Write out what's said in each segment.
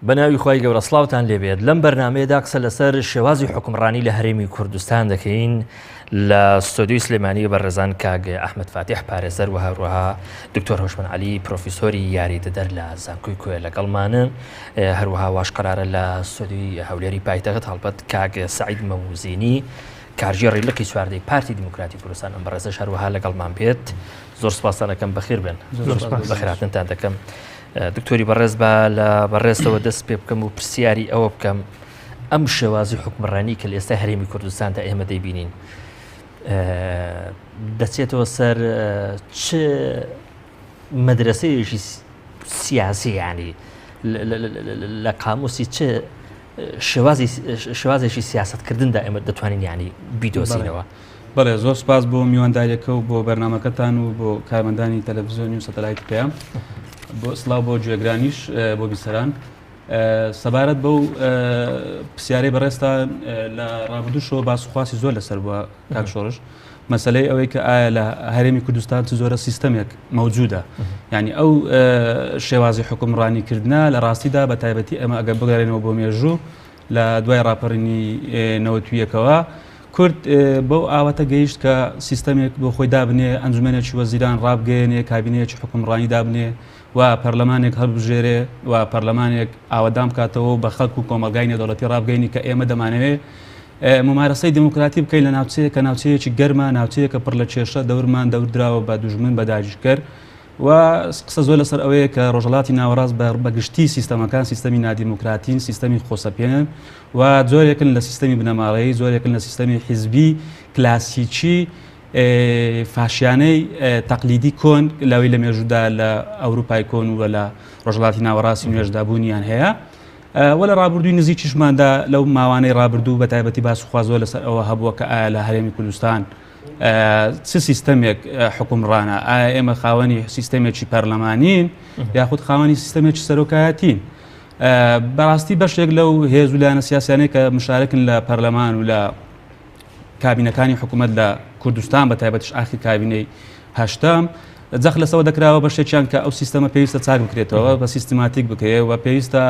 بەناوی خۆی گەورە سڵاوتان لێبێت لەم بەرنامەیەدا قسە لەسەر شێوازی حکومڕانی لە هەرێمی کوردستان دەکەین لە ستۆدیۆی سلێمانی بەڕێزان کاگ ئەحمەد فاتیح پارێزەر و هەروەها دکتۆر هۆشمەند عەلی پرۆفیسۆری یاریدەدەر لە زانکۆی کوێ لەگەڵمانن، هەروەها واش قەرارە لە ستۆدیۆی هەولێری پایتەخت هەڵبەت کاگ سەعید مەموزینی کارژێڕی لەکی سواردەی پارتی دیموکراتی کوردستان ئەم بەڕێزەش هەروەها لەگەڵمان بێت. زۆر سپاسان دەکەم بەخێر بن، بەخێرهاتنتان دەکەم. دکتۆری بەڕێز بە لە بەڕێزەوە دەست پێ بکەم و پرسیاری ئەوە بکەم ئەم شێوازی حکومڕانی کە لە ئێستا هەرێمی کوردستاندا ئێمە دەیبینین دەچێتەوە سەر چ مەدرسەیەکی سیاسی، ینی لە قاموسی چ شێوازێکی سیاستکردندا ئێمە دەتوانین ینی بیدۆزینەوە؟ بەڵێ زۆر سپاس بۆ میوانداریەکە و بۆ بەرنامەکەتان و بۆ کارمەندانی تەلەڤیزیۆنی و سەتەلایت پێیان، بۆ سڵاو بۆ گوێگرانیش بۆ بیسەران. سەبارەت بەو پرسیارەی بەڕێستان لە ڕابردووشەوە باسوخواسی زۆر لەسەر بووە کاک شۆڕش، مەسەلەی ئەوەی کە ئایا لە هەرێمی کوردستان چ زۆرە سیستەمێک مەوجودە، یعنی ئەو شێوازی حکومڕانیکردنە لە ڕاستیدا بە تایبەتی ئەمە ئەگەر بگەڕێنەوە بۆ مێژوو لە دوای ڕاپەڕینی نەوەتویەکەوە کورد بەو ئاوەتە گەیشت کە سیستەمێک بۆ خۆی دابنێ، ئەنجومەنێکی وەزیران ڕابگەێنێ، کابینەیەکی حکومڕانی دابنێ و پەرلەمانێک هەڵبژێرێ و پەرلەمانێک ئاوەدام کاتەوە بە خەڵک و کۆمەلگای نێودەوڵەتی ڕابگەینی کە ئێمە دەمانەوێت ممارەسەی دموکراتی بکەین لە ناوچەیە کە ناوچەیەکی گەرمە، ناوچەیەکە پڕ لە کێشە دەورمان دەوردراوە بە دوژمن بە داگیرکەر. و قسە زۆر لەسەر ئەوەیە کە ڕۆژهەڵاتی ناوەڕاست بەگشتی سیستەمەکان سیستەمی نادیموکراتین، سیستەمی خۆسەپێنن و زۆرێکن لە سیستەمی بنەماڵەیی، زۆرێکن لە سیستەمی حیزبی کلاسیکی فاشیانەی تەقلیدی کۆن لەوەی لە مێژوودا لە ئەوروپای کۆن و لە ڕۆژهەڵاتی ناوەڕاستی نوێژدا بوونیان هەیە. وە لە ڕابردووی نزیکیشماندا لەو ماوانەی ڕابردوو بە تایبەتی باسوخوا زۆر لەسەر ئەوە هەبووە کە ئایا لە هەرێمی کوردستان چ سیستەمێک حکومڕانە، ئایا ئێمە خاوەنی سیستەمێکی پەرلەمانین یاخود خاوەنی سیستەمێکی سەرۆکایەتین. بەڕاستی بەشێک لەو هێز و لایەنە سیاسیانەی کە مشارکن لە پەرلەمان و لە کابینەکانی حکوومەت لە کوردستان بە تایبەتیش ئاخی کابینەی هەشتم جەخ لەسەوە دەکراوە بەشێکیان کە ئەو سیستەمە پێویستە چاک بکرێتەوە، بە سیستماتیک بکرێت و پێویستە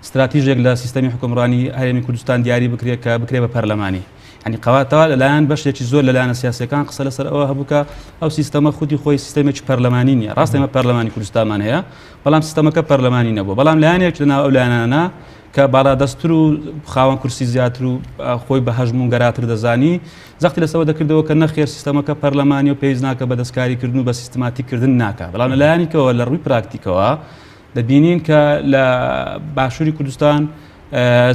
استراتیژێک لە سیستەمی حکومڕانی هەرێمی کوردستان دیاری بکرێت کە بکرێت بە پەرلەمانی. ینی قەواتەوە لەلایەن بەشێکی زۆر لەلایەنە سیاسیەکان قسە لەسەر ئەوە هەبوو کە ئەو سیستەمە خودی خۆی سیستەمێکی پەرلەمانی نییە. ڕاستە ئێمە پەرلەمانی کوردستانمان هەیە، بەڵام سیستەمەکە پەرلەمانی نەبووە، بەڵام لایەنێک لەناو ئەو لایەنانە کە باڵادەستتر و خاوەن کورسی زیاتر و خۆی بە هەژمون گەراتر دەزانی زەختی لەسەوە دەکردەوە کە نەخێر سیستەمەکە پەرلەمانی و پێویست ناکە بە دەستکاریکردن و بە سیستماتیکردن ناکە. بەڵام لەلایەنیکەوە لە ڕووی پراکتیکەوە دەبینین کە لە باشووری کوردستان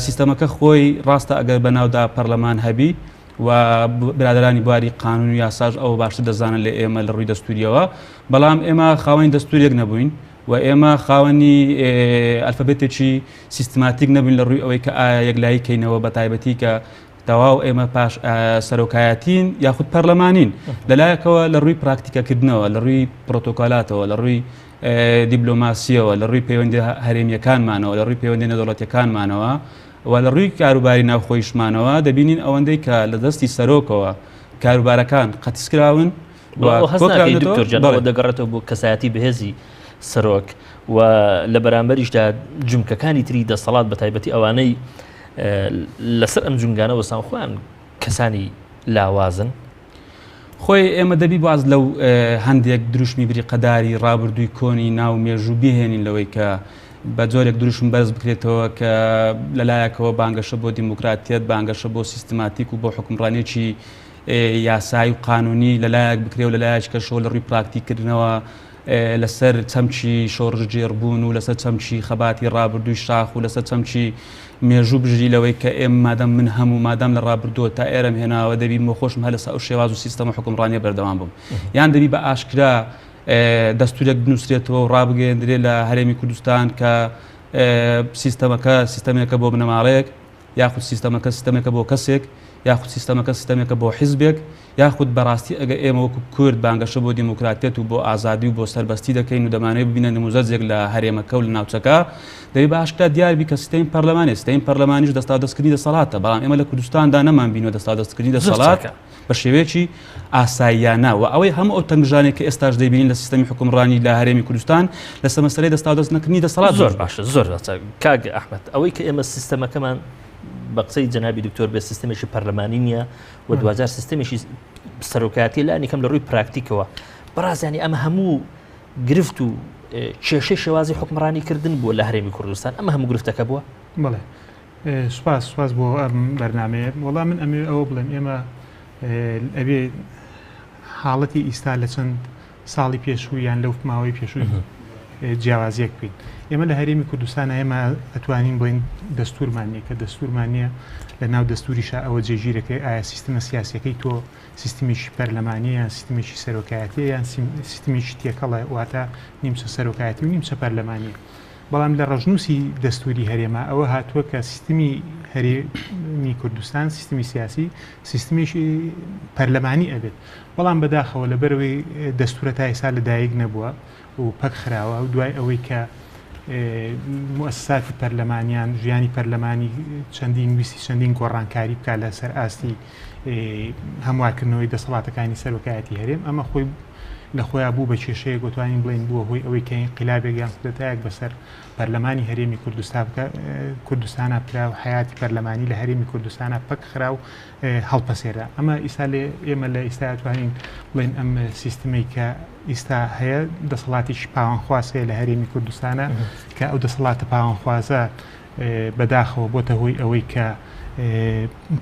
سیستەمەکە خۆی ڕاستە ئەگەر بەناودا پەرلەمان هەبی و برادرانی بواری قانون و یاساژ ئەوە باشتر دەزانن لە ئێمە لە ڕووی دەستوریەوە، بەڵام ئێمە خاوەنی دەستورێک نەبووین و ئێمە خاوەنی ئەلفەبێتێکی سیستماتیک نەبووین لە ڕووی ئەوەی کە ئایا یەکلایی کەینەوە بە تایبەتی کە تەواو ئێمە پاش سەرۆکایەتین یاخود پەرلەمانین. لەلایەکەوە لە ڕووی پراکتیکەکردنەوە، لە ڕووی پرۆتۆکۆلاتەوە، لە ڕووی دیبلۆماسیەوە، لە ڕووی پەیوەندی هەرێمیەکانمانەوە، لە ڕووی پەیوەندی نێودەوڵەتیەکانمانەوە و لە ڕووی کاروباری ناوخۆیشمانەوە دەبینین ئەوەندەی کە لە دەستی سەرۆکەوە کاروبارەکان قەتیسکراون دکتۆرجانەوە دەگەڕێتەوە بۆ کەسایەتی بەهێزی سەرۆک و لە بەرامبەریشدا جومکەکانی تری دەسەڵات بە تایبەتی ئەوانەی لەسەر ئەم جونگانەوە سانخۆیان کەسانی لاوازن. خۆی ئێمە دەبی باز لەو هەندێک دروشمی بریقەداری ڕابردووی کۆنی ناو مێژوو بهێنین لەوەی کە بە جۆرێک دروشم بەرز بکرێتەوە کە لەلایەکەوە بانگەشە بۆ دیموکراتیەت، بانگەشە بۆ سیستماتیک و بۆ حکومڕانێکی یاسایی و قانونی لەلایەک بکرێ و لەلایەک کەشەوە لە ڕووی پراکتیکردنەوە لەسەر چەمچی شۆڕژێڕبوون و لەسەر چەمچی خەباتی ڕابردووی شاخ و لەسەر چەمچی مێژوو بژی لەوەی کە ئێمە مادەم من هەموو مادەم لە ڕابردووە تا ئێرەم هێناوە دەبی مۆ خۆشم هەر لەسەر ئەو شێواز و سیستەمە حکومڕانیە بەردەوام بووم، یان دەبی بە ئاشکرا دەستورێک بنووسرێتەوە و ڕابگەێنرێت لە هەرێمی کوردستان کە سیستەمێکە بۆ بنەماڵەیەک یاخود سیستەمەکە بۆ کەسێک یاخود سیستەمەکە بۆ حیزبێک یاخود بەڕاستی ئەگە ئێمە وەکو کورد بانگەشە بۆ دیموکراتیەت و بۆ ئازادی و بۆ سەربەستی دەکەین و دەمانەوێت ببینە نموزەرجێک لە هەرێمەکە و لە ناوچەکە دەبێت بە ئاشکرا دیاربی کە سیستەمی پەرلەمانی سیستەمی پەرلەمانیش دەستاودەستکردنی دەسەڵاتە، بەڵام ئێمە لە کوردستاندا نەمان بینەوە دەستاودەستکردنی دەسەڵات بە شێوەیەکی ئاساییانە و ئەوەی هەموو ئەو تەنگژانێک کە ئێستاش دەبینین لە سیستەمی حکومڕانی لە هەرێمی کوردستان لەسەر مەسەلەی دەست و دەستنەکردنی دەسەڵات زۆر باشە زۆر کاگ ئەحمەد ئەوەی کە ئێمە سیستەمەکەمان بە قسەی جەنابی دکتۆر بێ سیستەمێکی پەرلەمانی نییە و دوجار سیستەمێکی سەرۆکایەتی لانیکەم لە ڕووی پراکتیکەوە بەڕاستیانی ئەمە هەموو گرفت و کێشەی شێوازی حکومڕانیکردن بووە لە هەرێمی کوردستان ئەمە هەموو گرفتەکە بووە بڵێ سوپاس بۆ ئەم بەرنامەیە وەڵام من ئەوە بڵێم ئێمە ئەبێ حاڵەتی ئیستا لە چەند ساڵی پێشوویان لەو ماوەی پێشووی جیاوازیەک بین ئێمە لە هەرێمی کوردستانە ئێمە ئەتوانین بڵین دەستورمانیە کە دەستورمانیە لە ناو دەستوریشە ئەوە جێگیرەکەی ئایا سیستەمە سیاسەکەی تۆ سیستمیشی پەرلەمانیە یان سیستمیشی سەرۆکایەتی یان سیستمیشی تێکەڵە واتە نیمچە سەرۆکایەتی و نیمچە پەرلەمانیە بەڵام لە ڕژنووسی دەستوری هەرێمە ئەوە هاتووە کە سیستمی هەرێمی کوردستان سیستمی سیاسی سیستمیشی پەرلەمانی ئەبێت بەڵام بەداخەوە لەبەرەوەی دەستورە تا ئێستا لەدایک نەبووە و پەک خراوە و دوای ئەوەی کە مؤسساتی پەرلەمانیان ژیانی پەرلەمانی چەندین گۆڕانکاری بکات لەسەر ئاستی هەموارکردنەوەی دەسەڵاتەکانی سەرۆکایەتی هەرێم ئەمە خۆی لە خۆیان بوو بە کێشەیە گوتوانین بڵین بووە هۆی ئەوەی کە انقلابێکیان کودەتایەک بەسەر پەرلەمانی هەرێمی کوردستانە کرا و حیاتی پەرلەمانی لە هەرێمی کوردستانە پەک خرا و هەڵپەسێرا ئەمە ئیستا ئێمە لە ئیستا توانین بڵین ئەم سیستمی کە ئیستا هەیە دەسەڵاتیشی پاوانخوازەیە لە هەرێمی کوردستانە کە ئەو دەسەڵاتە پاوانخوازە بەداخەوە بۆتە هۆی ئەوەی کە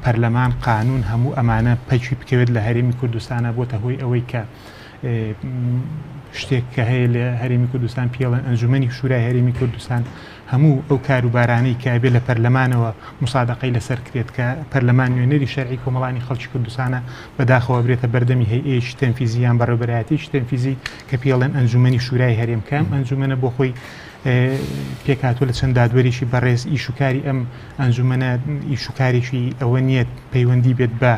پەرلەمان قانون هەموو ئەمانە پەیوی بکەوێت لە هەرێمی کوردستانە بۆتە هۆی ئەوەی کە شتێک کە هەیە لە هەرێمی کوردستان پێڵەن ئەنجومەنی شورای هەرێمی کوردستان هەموو ئەو کاروبارانەی کە بێ لە پەرلەمانەوە مسادقەی لەسەر کرێت کە پەرلەمان نوێنەری شەرعی کۆمەڵانی خەڵکی کوردستانە بەداخەوە برێتە بەردەمی هەیئەیەکی تەنفیزییان بەڕێوەبەرایەتیی تەنفیزی کە پێڵەن ئەنجومەنی شورای هەرێم کام ئەنجومەنە بۆ خۆی پێکاتوە لە چەند دادوەریشی بەڕێز ئیشوکاری ئەم ئەنجومەنە ئیشوکارێکی ئەوە نییە پەیوەندی بێت بە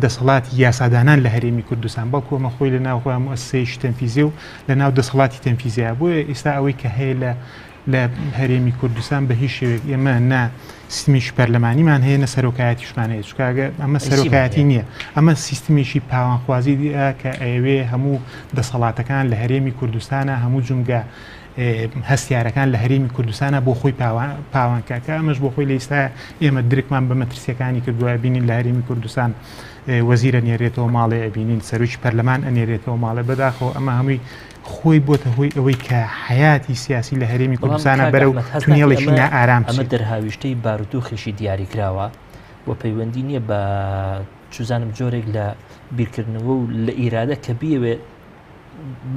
دەسەڵاتی یاسادانان لە هەرێمی کوردستان بەڵکومە خۆی لە ناوخۆیان مؤسسەیەکی تەنفیزیە و لە ناو دەسەڵاتی تەنفیزیە بۆیە ئێستا ئەوەی کە هەیە لە هەرێمی کوردستان بە هیچ شێوێک ئێمە نا سیستمیشی پەرلەمانیمان هەیە نە سەرۆکایەتیشمان هەیە چکاگە ئەمە سەرۆکایەتی نییە ئەمە سیستمیشی پاوانخوازی کە ئەوێ هەموو دەسەڵاتەکان لە هەرێمی کوردستانە هەموو جونگە هەستیارەکان لە هەرێمی کوردستانە بۆ خۆی پاوانکاکە ئەمەش بۆ خۆی لە ئێستا ئێمە درکمان بە مەترسیەکانی کردووە بینین لە هەرێمی کوردستان وەزیرە نێرێتەوە ماڵێ ئەبینین سەرۆکی پەرلەمان ئەنێرێتەوە ماڵێ بەداخەوە ئەمە هەمووی خۆی بۆتە هۆی ئەوەی کە حیاتی سیاسی لە هەرێمی کوردستانە بەرەو تونێڵێکی نائارام ئەمە دەرهاویشتەی بارودۆخێکی دیاریکراوە و پەیوەندی نییە بە چوزانم جۆرێک لە بیرکردنەوە و لە ئیرادە کە بیەوێت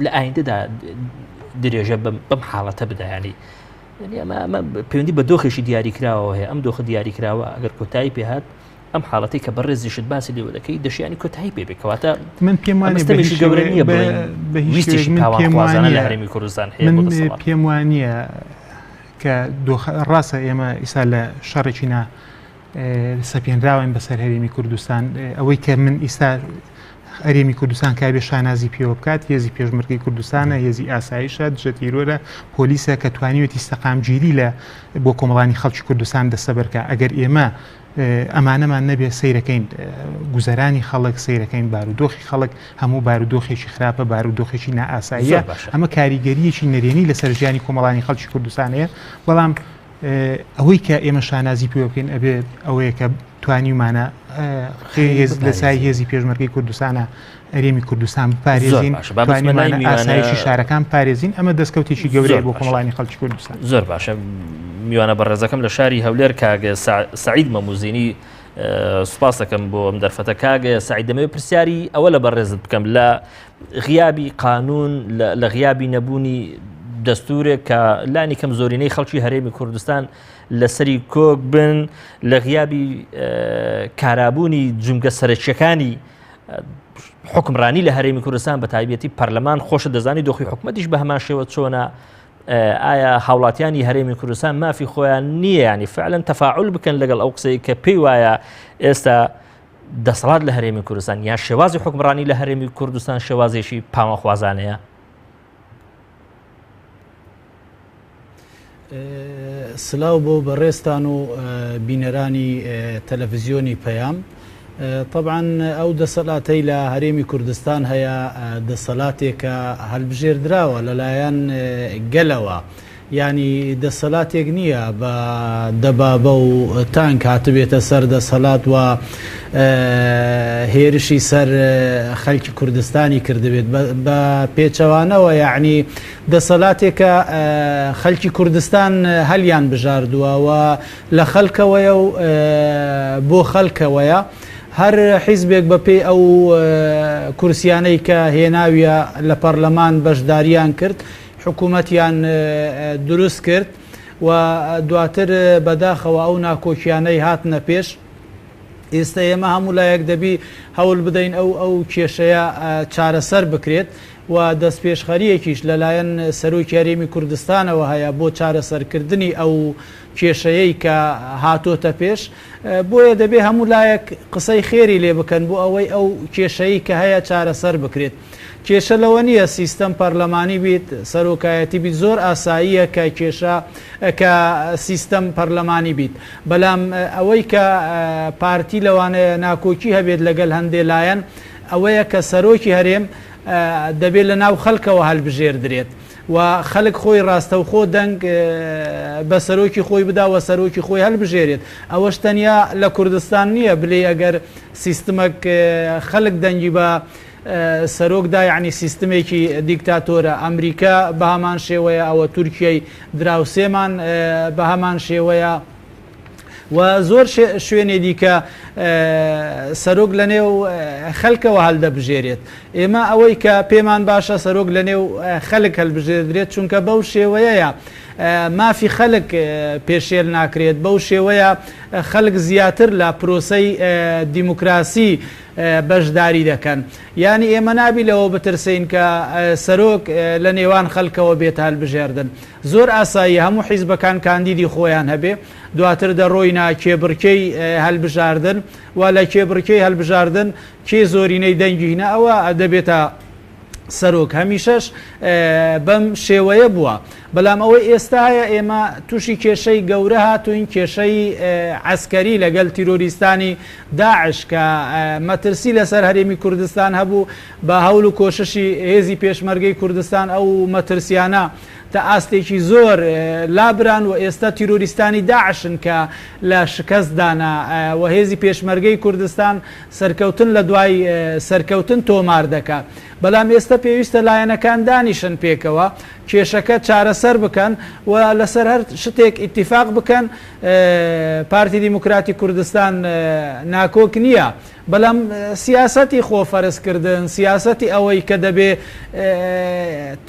لە ئایندەدا درێژە بەم حاڵەتە بدایانی ئەمە پەیوەندی بە دۆخێکی دیاریکراوە هەیە ئەم دۆخە دیاریکراوە ئەگەر کۆتایی پێهات ئەم حاڵەتی کە بەڕێزیشت باسی لێوە دەکەی دەشیانی کۆتایی پێ بکەواتە من پێم وانە گەورە نییە ویستیشی پاوانخوازانە لە هەرێمی کوردستان هەیە من پێم وانە کە ڕاستە ئێمە ئیسا لە شەڕێکی سەپێنراوین بەسەر هەرێمی کوردستان ئەوەی کە من ئیستا هەرێمی کوردستان کابێ شانازی پێوە بکات هێزی پێشمەرگەی کوردستانە هێزی ئاسایشە دژەتیرۆرە پۆلیسە کە توانیوێتی سەقامگیری لە بۆ کۆمەڵانی خەڵکی کوردستان دەستەبەرکە ئەگەر ئێمە ئەمانەمان نەبێ سیرەکەین گوزەرانی خەڵک سیرەکەین بارودۆخی خەڵک هەموو بارودۆخێکی خراپە بارودۆخێکی نائاساییە ئەمە کاریگەریەکی نەرێنی لەسەر ژیانی کۆمەڵانی خەڵکی کوردستانەیە بەڵام ئەوەی کە ئێمە شانازی پێوە بکەین ئەبێ ئەوەیە کە توانیمانە لەسای هێزی پێشمەرگەی کوردستانە هەرێمی کوردستان بپارێزین توانیمانە ئاسایشی شارەکان پارێزین ئەمە دەستکەوتێکی گەورەیە بۆ کۆمەڵانی خەڵکی کوردستان زۆر باشە میوانە بەڕێزەکەم لە شاری هەولێر کاگە سعید مەموزینی سوپاس دەکەم بۆ ئەم دەرفەتە کاگە سعید دەمەوێت پرسیاری ئەوە لە بەڕێزت بکەم لە غیابی قانون لە غیابی نەبوونی دەستورێک کە لانی کەم زۆرینەی خەڵکی هەرێمی کوردستان لەسەری کۆک بن لە غیابی کارابوونی جونگە سەرچیەکانی حکمڕانی لە هەرێمی کوردستان بە تایبەتی پەرلەمان خۆشە دەزانی دۆخی حکومەتیش بە هەمان شێوە چۆنە ئایا هاوڵاتیانی هەرێمی کوردستان مافی خۆیان نییە ینی فعلەن تەفاعول بکەن لەگەڵ ئەو قسەی کە پێی وایە ئێستا دەسەڵات لە هەرێمی کوردستان یا شێوازی حکمڕانی لە هەرێمی کوردستان شێوازێکی پامەخوازانەیە سلااو بۆ بەڕێستان و بینەرانی تەلەڤیزیۆنی پەیام. طبعا ئەو دەسەڵاتەی لە هەرێمی کوردستان هەیە دەسەڵاتێکە هەڵبژێردراوە لەلایەن گەلەوە، ینی دەسەڵاتێک نییە بە دەبابە و تانک هاتبێتە سەر دەسەڵات و هێرشی سەر خەڵکی کوردستانی کردبێت بە پێچەوانەوە، یعنی دەسەڵاتێکە خەڵکی کوردستان هەلیان بژاردووە و لە خەڵکەوەیە و بۆ خەڵکەوەیە. هەر حیزبێک بەپێی ئەو کورسیانەی کە هێناویە لە پەرلەمان بەشداریان کرد، حکوومەتیان دروست کرد و دواتر بەداخەوە ئەو ناکۆکیانەی هاتنە پێش. ئێستا ئێمە هەموو لایەک دەبی هەوڵ بدەین ئەو کێشەیە چارەسەر بکرێت و دەست پێشخەریەکیش لەلایەن سەرۆکی هەرێمی کوردستانەوە هەیە بۆ چارەسەرکردنی ئەو کێشەیەی کە هاتۆتە پێش. بۆیە دەبێ هەموو لایەک قسەی خێری لێ بکەن بۆ ئەوەی ئەو کێشەیە کە هەیە چارەسەر بکرێت. کێشە لەوە نییە سیستەم پەرلەمانی بیت، سەرۆکایەتی بیت، زۆر ئاساییە کە کێشە کە سیستەم پەرلەمانی بیت، بەڵام ئەوەی کە پارتی لەوانەیە ناکۆکی هەبێت لەگەڵ هەندێک لایەن ئەوەیە کە سەرۆکی هەرێم دەبێت لە ناو خەڵکەوە هەڵبژێردرێت و خەڵک خۆی ڕاستەوخۆ دەنگ بە سەرۆکی خۆی بداوە سەرۆکی خۆی هەڵبژێرێت. ئەوەش تەنیا لە کوردستان نییە بلێ ئەگەر سیستمەک خەڵک دەنگی بە سەرۆکدا، یعنی سیستمێکی دیکتاتۆرە. ئەمریکا بە هەمان شێوەیە، ئەوە تورکیای دراوسێمان بە هەمان شێوەیە و زۆر شوێنێ دیکە سەرۆک لە نێو خەڵکەوە هەڵدەبژێرێت. ئێمە ئەوەی کە پێمان باشە سەرۆک لە نێو خەڵک هەڵبژێردرێت، چونکە بەو شێوەیەیە مافی خەڵک پێشێل ناکرێت، بەو شێوەیە خەڵک زیاتر لە پرۆسەی دیموکراسی بەشداری دەکەن. ینی ئێمە نابی لەوە بترسین کە سەرۆک لە نێوان خەڵکەوە بێت هەڵبژێردن. زۆر ئاسایی هەموو حیزبەکان کاندیدی خۆیان هەبێ، دواتر دەڕۆینە کێبڕکەی هەڵبژاردن و لە کێبڕکەی هەڵبژاردن کێ زۆرینەی دەنگینە ئەوە دەبێتە سەرۆک. هەمیشەش بەم شێوەیە بووە، بەڵام ئەوەی ئێستا هەیە ئێمە تووشی کێشەی گەورە هاتوین، کێشەی عەسکەری لەگەڵ تیرۆریستانی داعش کە مەترسی لەسەر هەرێمی کوردستان هەبوو بە هەوڵ و کۆششی هێزی پێشمەرگەی کوردستان ئەو مەترسیانە تا ئاستێکی زۆر لابران و ئێستا تیرۆریستانی داعشن کە لە شکەستدانا و هێزی پێشمەرگەی کوردستان سەرکەوتن لە دوای سەرکەوتن تۆمار دەکات. بەڵام ئێستا پێویستە لایەنەکان دانیشن پێکەوە کێشەکە چارەسەر بکەن و لەسەر هەر شتێک ئیتیفاق بکەن. پارتی دیموکراتی کوردستان ناکۆک نییە، بەڵام سیاسەتی خۆفەرزکردن، سیاسەتی ئەوەی کە دەبێ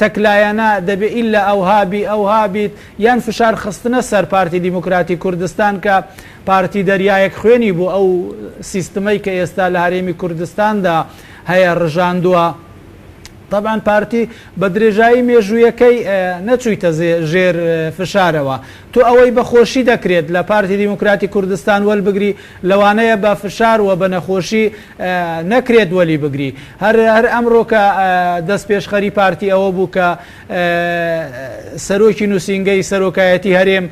تەکلایەنە دەبێ ئیلا ئەوهابیت یان فشار خستنە سەر پارتی دیموکراتی کوردستان کە پارتی دەریایەک خوێنی بوو ئەو سیستمەی کە ئێستا لە هەرێمی کوردستاندا هەیە ڕژاندووە. طبعا پارتی بە درێژایی مێژوویەکەی نەچوویتە ژێر فشارەوە. تو ئەوەی بەخۆشی دەکرێت لە پارتی دیموکراتی کوردستان وەلبگری لەوانەیە بە فشار و بە نەخۆشی نەکرێت وەلی بگری. هەر ئەمڕۆ کە دەست پێشخەری پارتی ئەوە بوو کە سەرۆکی نووسینگەی سەرۆکایەتی هەرێم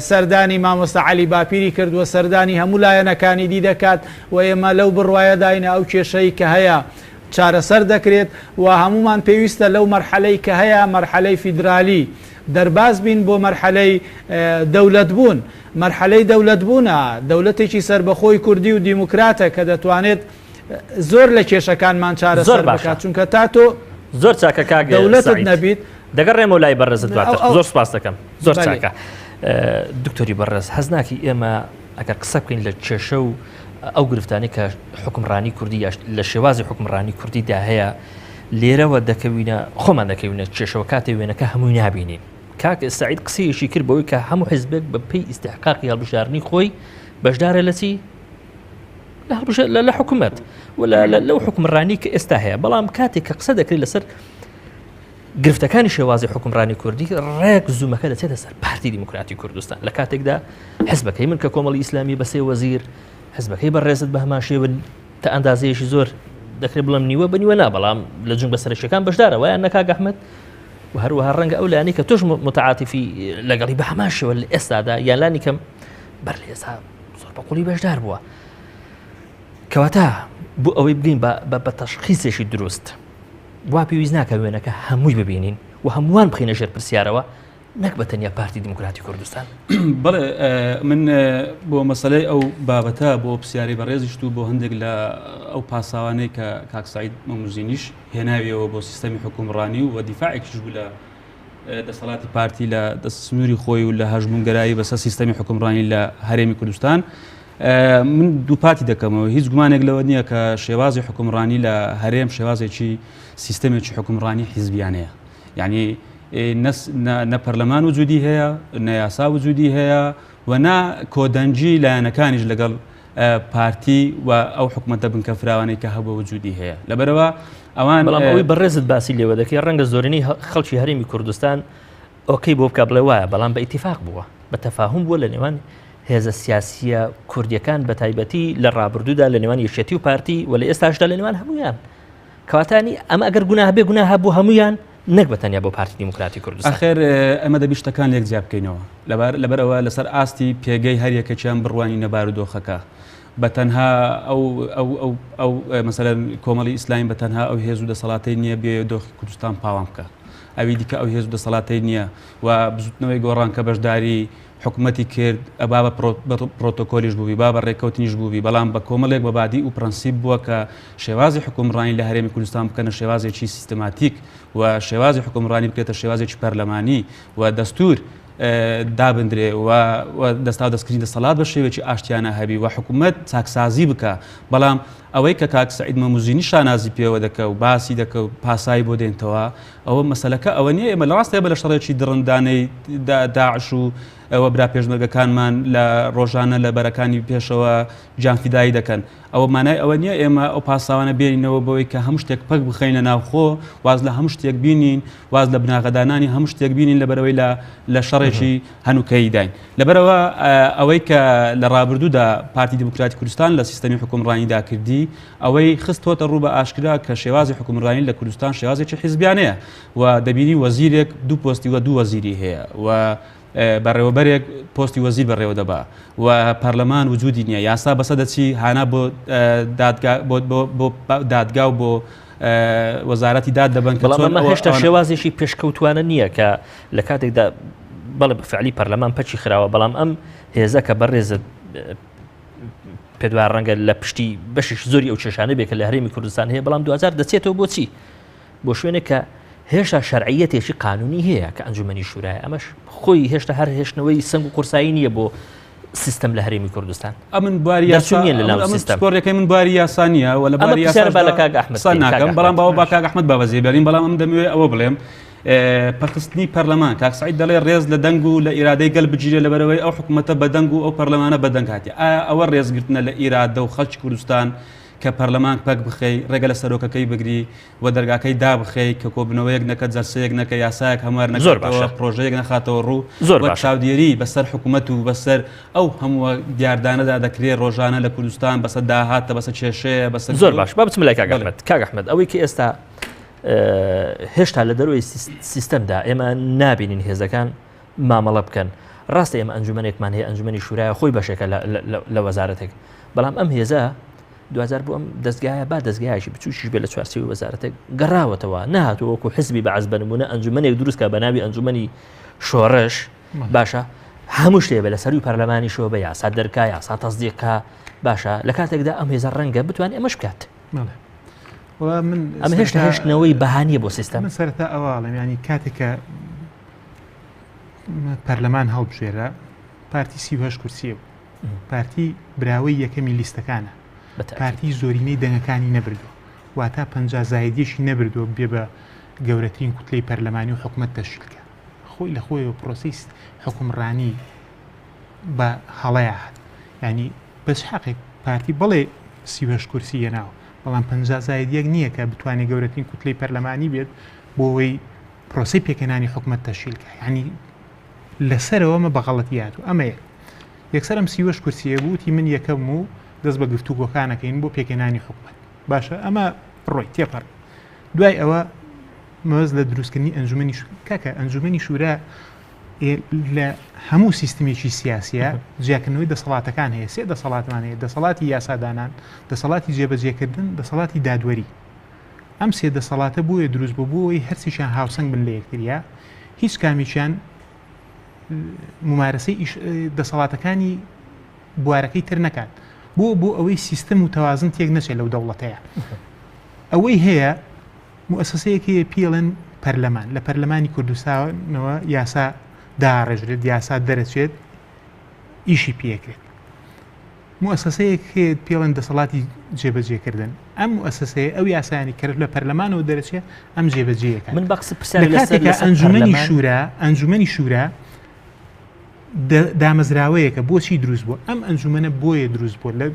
سەردانی مامۆستا عەلی باپیری کرد و سەردانی هەموو لایەنەکانی دی دەکات و ئێمە لەو بڕوایە داینە ئەو کێشەی کە هەیە چارەسەر دەکرێت و هەمومان پێویستە لەو مەرحەلەی کە هەیە مەرحەلەی فیدرالی دەرباز بین بۆ مەرحەلەی دەوڵەت بوون. مەرحەلەی دەوڵەت بوونە دەوڵەتێکی سربەخۆی کوردی و دیموکراتە کە دەتوانێت زۆر لە کێشەکانمان چارەسەر بکات، چونکە تا تۆ زۆر چاکە کاک دەوڵەتت نەبیت. دەگەڕێمەوە لای بەڕێزت دواتر. زۆر سپاس دەکەم، زۆر چاکە. دکتۆری بەڕێز، حەزناکی ئێمە ئەگەر قسە بکەین لە کێشە و ئەو گرفتانی کە حکومڕانی کوردی لە شێوازی حکومڕانی کوردیدا هەیە لێرەوە دەکەوینە خۆمان دەکەوینە کێشەوە کاتێ وێنەکە هەمووی نابینین. کاک سعید قسەیەکی کرد بەوەی کە هەموو حیزبێک بە پێی ئیستحقاقی هەڵبژاردننی خۆی بەشدارە لە چی لە حکوومەت و لەو حکومڕانی کە ئێستا هەیە. بەڵام کاتێک کە قسە دەکرێت لەسەر گرفتەکانی شێوازی حکومڕانی کوردی ڕێک زوومەکە دەچێتە سەر پارتی دیموکراتی کوردستان. لە کاتێکدا حیزبەکەی من کە کۆمەڵی ئیسلامی بە سێ وەزیر، حزبەکەی بەڕێزت بە هەمان شێوە تا ئەندازەیەشی زۆر دەکرێت بڵم نیوە بەنیوە نا، بەڵام لە جنگ بە سەرشەکان بەشدارە وایە نەکاک ئەحمەد و هەروەها ڕەنگە ئەو لایەنەی کە تۆش متعاتیفی لەگەڵی بە هەمان شێوە لە ئێستادا یان لانی کەم بەر لە ئێستا زۆر بەقوڵی بەشدار بووە کەواتە بۆ ئەوەی بگەین بە تەشخیصێکی دروست وا پێویست ناکە وێنەکە هەمووی ببینین و هەمووان بخینە ژێر پرسیارەوە نەک بە تەنیا پارتی دیموکراتی کوردستان. بەڵێ من بۆ مەسەلەی ئەو بابەتە بۆ پرسیاری بەڕێزیشت و بۆ هەندێک لە ئەو پاساوانەی کە کاک سەعید مەموزینیش هێناویەوە بۆ سیستەمی حکومڕانی و دیفاعێکیش بوو لە دەسەڵاتی پارتی لە دەستسنووری خۆی و لە هەژمونگەرایی بەسەر سیستەمی حکومڕانی لە هەرێمی کوردستان. من دوو پارتی دەکەمەوە هیچ گومانێک لەوە نییە کە شێوازی حکومڕانی لە هەرێم شێوازێکی سیستەمێکی حکومڕانی حیزبیانەیە یعنی نە پەرلەمان وجودی هەیە نە یاسا وجودی هەیە و نا کۆدەنجی لایەنەکانیش لەگەڵ پارتی و ئەو حکومەتە بنکەفراوانەی کە هەبوو وجودی هەیە لەبەرەوە ئەوان بەڵام ئەوەی بەڕێزت باسی لێوە دەکەی ڕەنگە زۆرینەی خەڵکی هەرێمی کوردستان ئۆکەی بۆ بکە بڵێ وایە بەڵام بە ئیتیفاق بووە بە تەفاهم بووە لە نێوان هێزە سیاسیە کوردیەکان بە تایبەتی لە ڕابردوودا لە نێوان یەکێتی و پارتی و لە ئێستاشدا لە نێوان هەمویان کەواتانی ئەمە ئەگەر گوناه بێ گوناه بوو هەمویان نەک بە تەنیا بۆ پارتی دیموکراتی کوردستان. ئاخر ئەمە دەبی شتەکان لێک جیا بکەینەوە لەبەرەوە لەسەر ئاستی پێگەی هەر یەکێکیان بڕوانی نەبارودۆخەکە بە تەنها ئەو مەسەلەن کۆمەڵی ئیسلامی بە تەنها ئەو هێز و دەسەڵاتەی نییە بێ دۆخی کوردستان پاوام بکە ئەوی دیکە ئەو هێز و دەسەڵاتەی نییە و بزوتنەوەی گۆڕانکە بەشداری حکوومەتی کرد ئەبا بە پرۆتۆکۆلیش بووی با بە ڕێکەوتنیش بووی بەڵام بە کۆمەڵێک بەبادی و پرەنسیب بووە کە شێوازی حکومڕانی لە هەرێمی کوردستان بکەنە شێوازێکی سیستەماتیک و شێوازی حکومڕانی بکرێتە شێوازێکی پەرلەمانی و دەستور دابدرێ و دەستا دەستکردنی دەسەڵات بە شێوێکی ئاشتیانە هەبی و حکوومەت چاکسازی بکە بەڵام ئەوەی کە کاک سەعید مەموزینی شانازی پێوە دەکە و باسی دەکە و پاسایی بۆ دێنتەوە ئەوە مەسەلەکە ئەوە نییە ئێمە لە ڕاستەیە بە لە شەڕێکی دڕندانەی داعش و ئەوە برا پێشمەرگەکانمان لە ڕۆژانە لە بەرەکانی پێشەوە جانفیدایی دەکەن ئەوە مانای ئەوە نییە ئێمە ئەو پاساوانە بێنینەوە بەوەی کە هەموو شتێک پەک بخەینە ناوخۆ واز لە هەموو شتێک بینین واز لە بناغەدانانی هەموو شتێک بینین لەبەرەوەی لە شەڕێکی هەنووکەی داین لەبەرەوە ئەوەی کە لە ڕابردوودا پارتی دیموکراتی کوردستان لە سیستەمی حکومڕانیدا کردی ئەوەی خستۆتە ڕوو بە ئاشکرا کە شێوازی حکومڕانی لە کوردستان شێوازێکی حیزبیانەیە و دەبینی وەزیرێک دوو پۆستی و دوو وەزیری هەیە و بەڕێوەبەرێک پۆستی وەزیر بەڕێوە دەبا و پەرلەمان وجودی نییە یاسا بەسە دەچی هانا بۆ دادگا و بۆ وەزارەتی داد دەبن بەڵام ئەمە هێشتا شێوازێکی پێشکەوتوانە نییە کە لە کاتێکدا بەڵێ بەفعلی پەرلەمان پەچی خراوە بەڵام ئەم هێزە کە بەڕێزت پێدوای ڕەنگە لە پشتی بەشش زۆری ئەو چێشانە بێت کە لە هەرێمی کوردستان هەیە بەڵام 2000 دەچێتەوە بۆچی بۆ شوێنێک کە هێشتا شەرعیەتێکی قانونی هەیە کە ئەنجومەنی شورایە ئەمەش خۆی هێشتا هەر هێشتنەوەی سنگ و قورسایی نییە بۆ سیستەم لە هەرێمی کوردستان ئەمن بواری یاساڕێکەکەی من بواری یاسانیە و لە باری یاساناکەم بەڵام باوە با کاک ئەحمەد بابەزێ بەرین بەڵام ئەم دەمەوێت ئەوە بڵێم پەرخستنی پەرلەمان کاک سەعید دەڵێ ڕێز لە دەنگ و لە ئیرادەی گەل بگیرێ لەبەرەوەی ئەو حکوومەتە بە دەنگ و ئەو پەرلەمانە بە دەنگ هاتی ئەوە ڕێزگرتنە لە ئیرادە و خەڵکی کوردستان کە پەرلەمان پەک بخەی ڕێگە لە سەرۆکەکەی بگری و دەرگاکەی دابخەی کە کۆبنەوەیەک نەکە جەرسەیەک نەکە یاسایەک هەموار نەکەوە پرۆژەیەک نەخاتەوە ڕوو زۆر چاودێری بەسەر حکوومەت و بەسەر ئەو هەموو دیاردانەدا دەکرێت ڕۆژانە لە کوردستان بەسەر داهاتە بەسەر کێشەیە بەسەر زۆر باش با بچم لای کاک ئەحمەد ئەوەی کە ئێستا هێشتا لە دەروی سیستەمدا ئێمە نابینین هێزەکان مامەڵە بکەن ڕاستە ئێمە ئەنجومەنێکمان هەیە ئەنجومەنی شورایە خۆی بەشێکە لە وەزارەتێک بەڵام ئەم هێزە 2000 بۆ ئەم دەستگایە با دەستگایشی بچوشیش بێ لە چوارچێوی وەزارەتێک گەڕاوەتەوە نەهاتوە وەکو حزبی بەعەز بە نمونە ئەنجومەنێک دروستکە بە ناوی ئەنجومەنی شۆڕش باشە هەموو شتێ بە لە سەروی پەرلەمانیشەوە بە یاسا دەرکا یاسا تەزدیقکە باشە لە کاتێکدا ئەم هێزە ڕەنگە بتوانێت ئەمەش بکات ئەمە هێشتا هێشتنەوەی بەهانیە بۆ سیستەم من سەرەتا ئەواڵم ینی کاتێکە پەرلەمان هەڵبژێرە پارتی 38 کورسیە بوو پارتی براوەی یەکەمی لیستەکانە پارتی زۆرینەی دەنگەکانی نەبردووە واتە 50 زایدیشی نەبردووە بێ بە گەورەترین کوتلەی پەرلەمانی و حکوومەت تەشکیلکە خۆی لە خۆیەوە پرۆسەی حکومڕانی بە هەڵەیە هات ینی بەس حەقێک پارتی بڵێ 38 کورسیە ناوە بەڵام 50 زایدیەک نییە کە بتوانێت گەورەترین کوتلەی پەرلەمانی بێت بۆەوەی پرۆسی پێکەنانی حکوومەت تەشکیلکە ینی لەسەرەوەمە بەغەڵەتیات و ئەمە یەکسەرم 38 کورسیە بووتی من یەکەم و دەست بە گفتوگۆکانەکەین بۆ پێکەنانی حکوومەت باشە ئەمە ڕۆی تێپەڕ دوای ئەوە مەوەز لە دروستکردنی ئەنجومەنی کاکە ئەنجومەنی شورا لە هەموو سیستمێکی سیاسیە جیاکردنەوەی دەسەڵاتەکان هەیە سێ دەسەڵاتمان هەیە دەسەڵاتی یاسادانان دەسەڵاتی جێبەجێکردن دەسەڵاتی دادوەری ئەم سێ دەسەڵاتە بۆیە دروست بۆەوەی هەرچیشان هاوسەنگ بن لە یەکتریا هیچ کامیشیان ممارەسەی دەسەڵاتەکانی بوارەکەی تر نەکات بۆ ئەوەی سیستم و تەوازن تێک نەچێت لەو دەوڵەتەیە ئەوەی هەیە مؤسسەیەکی پێڵێن پەرلەمان لە پەرلەمانی کوردستانەوە یاسا داڕێژرێت یاسا دەرەچێت ئیشی پێکرێت مؤسسەیەک پێڵێن دەسەڵاتی جێبەجێکردن ئەم مؤسسەیە ئەو یاسانی کرد لە پەرلەمانەوە دەرەچێت ئەم جێبەجێیەکە من بەقس پرسیاری کاتێکە ئەنجومەنی شورا دامەزراوەیەکە بۆچی دروست بوو ئەم ئەنجومەنە بۆیە دروست بوو لە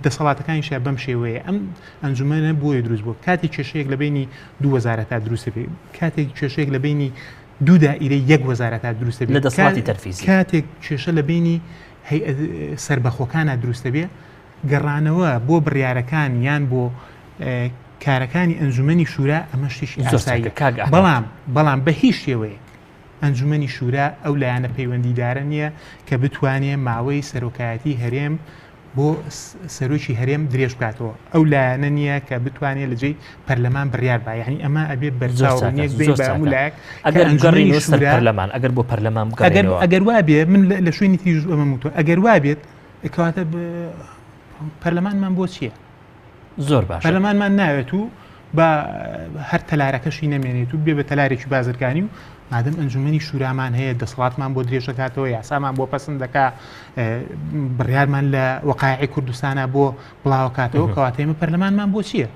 دەسەڵاتەکانیشە بەم شێوەیە ئەم ئەنجومەنە بۆیە دروست بوو کاتێک کێشەیەک لە بینی دو وەزارەتە دروستە بێ کاتێک کێشەیەک لە بینی دوو دائیرەی یەک وەزارەتە دروستە بێت لە دەسەڵاتی تەرفیزی کاتێک کێشە لە بینی سربەخۆکانە دروستە بێ گەڕانەوە بۆ بڕیارەکان یان بۆ کارەکانی ئەنجومەنی شورا ئەمە شتێکی ئاساییە بەڵام بە هیچ شێوەیە ئەنجومەنی شورا ئەو لایەنە پەیوەندیدارە نییە کە بتوانێت ماوەی سەرۆکایەتی هەرێم بۆ سەرۆکی هەرێم درێژ بکاتەوە ئەو لایەنە نییە کە بتوانێت لە جێی پەرلەمان بڕیار با یعنی ئەمە ئەبێ بەرچاوێک بین بە هەمولایەک پەرلەمان ئەگەر بۆ پەرلەمان ئەگەر وابێ من لە شوێنی تریژ ئەمە وتۆ ئەگەر وابێت کەواتە پەرلەمانمان بۆ چییە زۆر باش پەرلەمانمان ناوێت و بە هەر تەلارەکەشی نەمێنێت و بێ بە تەلارێکی بازرگانی و مادەم ئەنجومەنی شورامان هەیە دەسەڵاتمان بۆ درێژەکاتەوە یاسامان بۆ پەسەند دەکا بڕیارمان لە وەقایعی کوردستانە بۆ بڵاوکاتەوە کەواتەیمە پەرلەمانمان بۆ چییە؟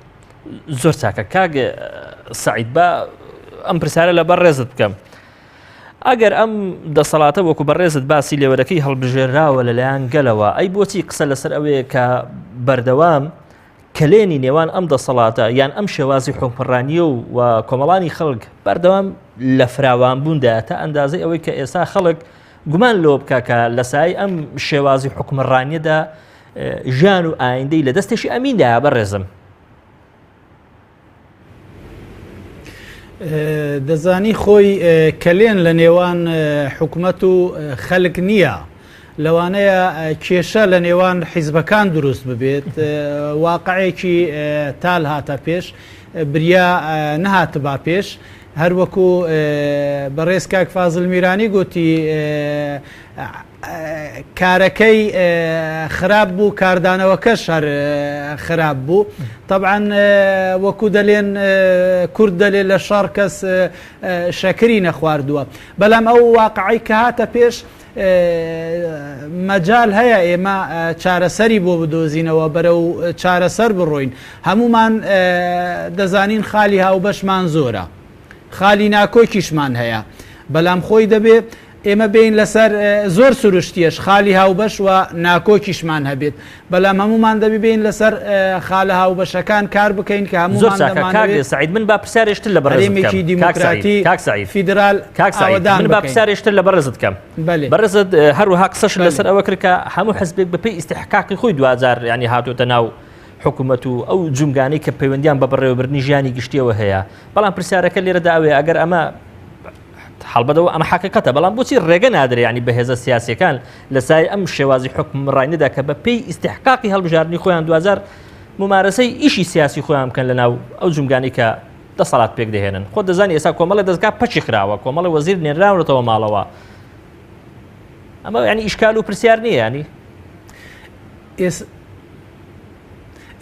زۆر چاکە کاک سعید بە ئەم پرسیارە لە بەڕێزت بکەم ئەگەر ئەم دەسەڵاتە وەکو بەڕێزت باسی لێوەرەکەی هەڵبژێراوە لەلایەن گەلەوە ئەی بۆچی قسە لەسەر ئەوەیە کە بەردەوام کلێنی نێوان ئەم دەسەڵاتە یان ئەم شێوازی حکومڕانیە و کۆمەڵانی خەڵک بەردەوام لە فراوانبووندا تا ئەندازەی ئەوەی کە ئێستا خەڵک گومان لۆ بکە کە لە سای ئەم شێوازی حکومڕانیەدا ژیان و ئایندەی لە دەستێکی ئەمیندایە بەڕێزم دەزانی خۆی کلێن لە نێوان حکومەت و خەڵک نییە لەوانەیە کێشە لە نێوان حیزبەکان دروست ببێت واقعێکی تال هاتە پێش بریا نەهاتە با پێش هەروەکو بەڕێز کاک فازڵ میرانی گوتی کارەکەی خراپ بوو کاردانەوەکەش هەر خراپ بوو طبعا وەکو دەلێن کورد دەلێن لە شەڕ کەس شەکری نەخواردووە بەڵام ئەو واقعی کە هاتە پێش مەجال هەیە ئێمە چارەسەری بۆ بدۆزینەوە بەرەو چارەسەر بڕۆین هەمومان دەزانین خالی هاوبەشمان زۆرە خالی ناکۆکیشمان هەیە بەڵام خۆی دەبێت ئێمە بین لەسەر زۆر سروشتیش خالی هاوبەش و ناکۆکیشمان هەبێت بەڵام هەمومان دەبی بین لەسەر خاڵە هاوبەشەکان کار بکەین کە هەمومان دەمانەوێت سعید من با پرسیارێشتر لە بەڕێزێکی دیموکراتی فیدرال من با پرسیارێشتر لە بەڕێزت کەم بەڕێزت هەروەها قسەش لەسەر ئەوە کرد کە هەموو حزبێک بەپێی ئیستیحقاقی خۆی 2000 ینی هاتوۆتە ناو حکوومەت و ئەو جونگانەی کە پەیوەندیان بە بەڕێوەبردنی ژیانی گشتیەوە هەیە بەڵام پرسیارەکە لێرەدا ئەوێ ئەگەر ئەمە حڵبەتەوە ئەمە حقیقەتە بەڵام بۆچی ڕێگە نادرێ ینی بەهێزە سیاسیەکان لە سای ئەم شێوازی حکومڕانیدا کە بەپێی ئیستیحقاقی هەڵبژاردننی خۆیان 2000 ممارەسەی ئیشی سیاسی خۆیان بکەن لە ناو ئەو جونگانی کە دەسەڵات پێک دەهێنن خۆ دەزانی ئێستا کۆمەڵی دەستگا پەچی خراوە کۆمەڵی وەزیر نێنراونەتەوە ماڵەوە ئەمە ینی ئیشکال و پرسیار نییە ینی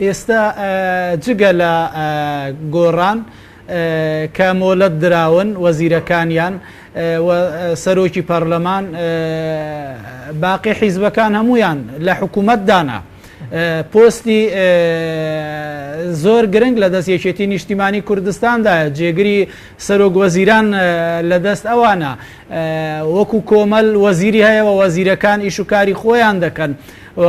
ئێستا جگە لە گۆڕان کە مۆلەت دراون وەزیرەکانیان سەرۆکی پەرلەمان باقی حیزبەکان هەمویان لە حکوومەتدانا پۆستی زۆر گرنگ لە دەست یەکێتی نیشتیمانی کوردستاندا جێگری سەرۆک وەزیران لە دەست ئەوانە وەکو کۆمەل وەزیری هەیە و وەزیرەکان ئیشوکاری خۆیان دەکەن و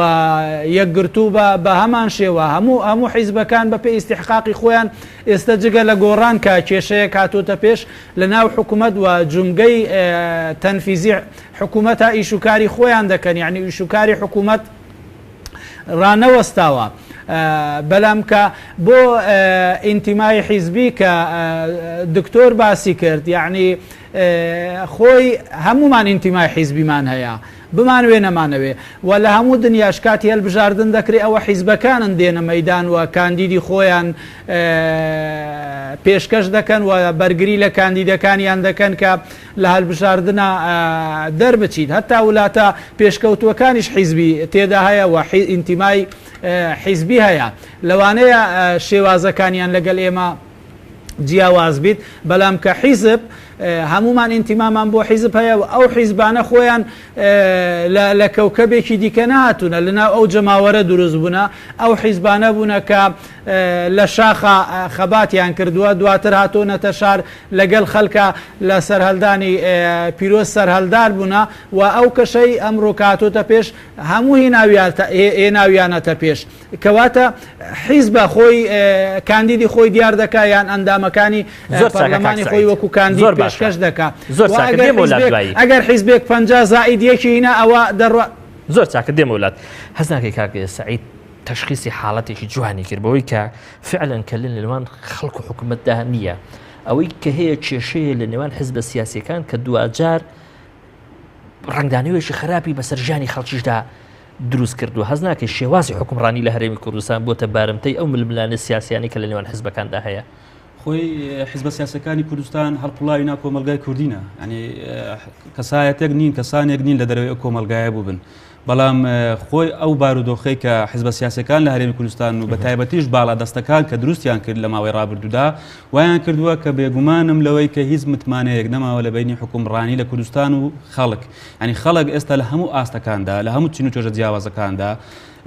یەکگرتوو بە هەمان شێوە هەموو حیزبەکان بە پێی ئیستیحقاقی خۆیان ئێستا جگە لە گۆڕان کە کێشەیە کاتۆتە پێش لە ناو حکوومەت و جومگەی تەنفیزی حکوومەتە ئیشوکاری خۆیان دەکەن یعنی ئیشوکاری حکوومەت ڕانەوەستاوە بەڵام کە بۆ ئینتیمای حیزبی کە دکتۆر باسی کرد یعنی خۆی هەمومان ئینتیمای حیزبیمان هەیە بمانوێ نەمانەوێ و لە هەموو دنیاش کاتی هەڵبژاردن دەکرێت ئەوە حیزبەکانن دێنە مەیدان و کاندیدی خۆیان پێشکەش دەکەن و بەرگری لە کاندیدەکانیان دەکەن کە لە هەڵبژاردنە دەربچیت هەتا وڵاتە پێشکەوتوەکانیش حیزبی تێدا هەیە و ئینتیمای حیزبی هەیە لەوانەیە شێوازەکانیان لەگەڵ ئێمە جیاواز بیت بەڵام کە حیزب هەمومان ئینتیمامان بۆ حیزب هەیە و ئەو حیزبانە خۆیان لە کەوکەبێکی دیکە نهاتونە لەناو ئەو جەماوەرە دروست بوونە ئەو حیزبانە بوونە کە لە شاخە خەباتیان کردووە دواتر هاتۆنەتە شار لەگەڵ خەڵکە لە سەرهەڵدانی پیرۆز سەرهەڵدار بوونە و ئەو کەشەی ئەمڕۆ کاتۆتە پێش هەموو هێناویانەتە پێش کەواتە حیزبە خۆی کاندیدی خۆی دیار دەکا یان ئەندامەکانی پەرلەمانی خۆی وەکو کاندید پێشکەش دەکا ئەگەر حیزبێک 50 زائید یەکی هینە ئەوە دەڕوا زۆر چاکە دێمە وڵات هەست ناکەی کاک سعید تشخیصی حاڵەتێکی جوانی کرد بەوەی کە فعلا کە لە نێوان خەڵک و حکوومەتدا نییە ئەوەی کە هەیە کێشەیە لە نێوان حیزبە سیاسیەکان کە دوجار ڕنگدانەوەیەکی خراپی بەسەر ژیانی خەڵکیشدا دروست کردو هەز ناکەی شێوازی حکومڕانی لە هەرێمی کوردستان بۆتە بارمتەی ئەو ململانە سیاسیانی کە لە نێوان حیزبەکاندا هەیە خۆی حیزبە سیاسەکانی کوردستان هەڵقوڵاوی نا کۆمەلگای کوردینە ینی کەسایەتێک نین کەسانێک نین لە دەرەوەی ئەو کۆمەلگایە بووبن بەڵام خۆی ئەو بارودۆخەی کە حیزبە سیاسەکان لە هەرێمی کوردستان و بە تایبەتیش باڵا دەستەکان کە دروستیان کرد لە ماوەی ڕابردوودا وایان کردووە کە بێگومانم لەوەی کە هیچ متمانەیەک نەماوە لە بینی حکومڕانی لە کوردستان و خەڵک ینی خەڵک ئێستا لە هەموو ئاستەکاندا لە هەموو چین و تۆژە جیاوازەکاندا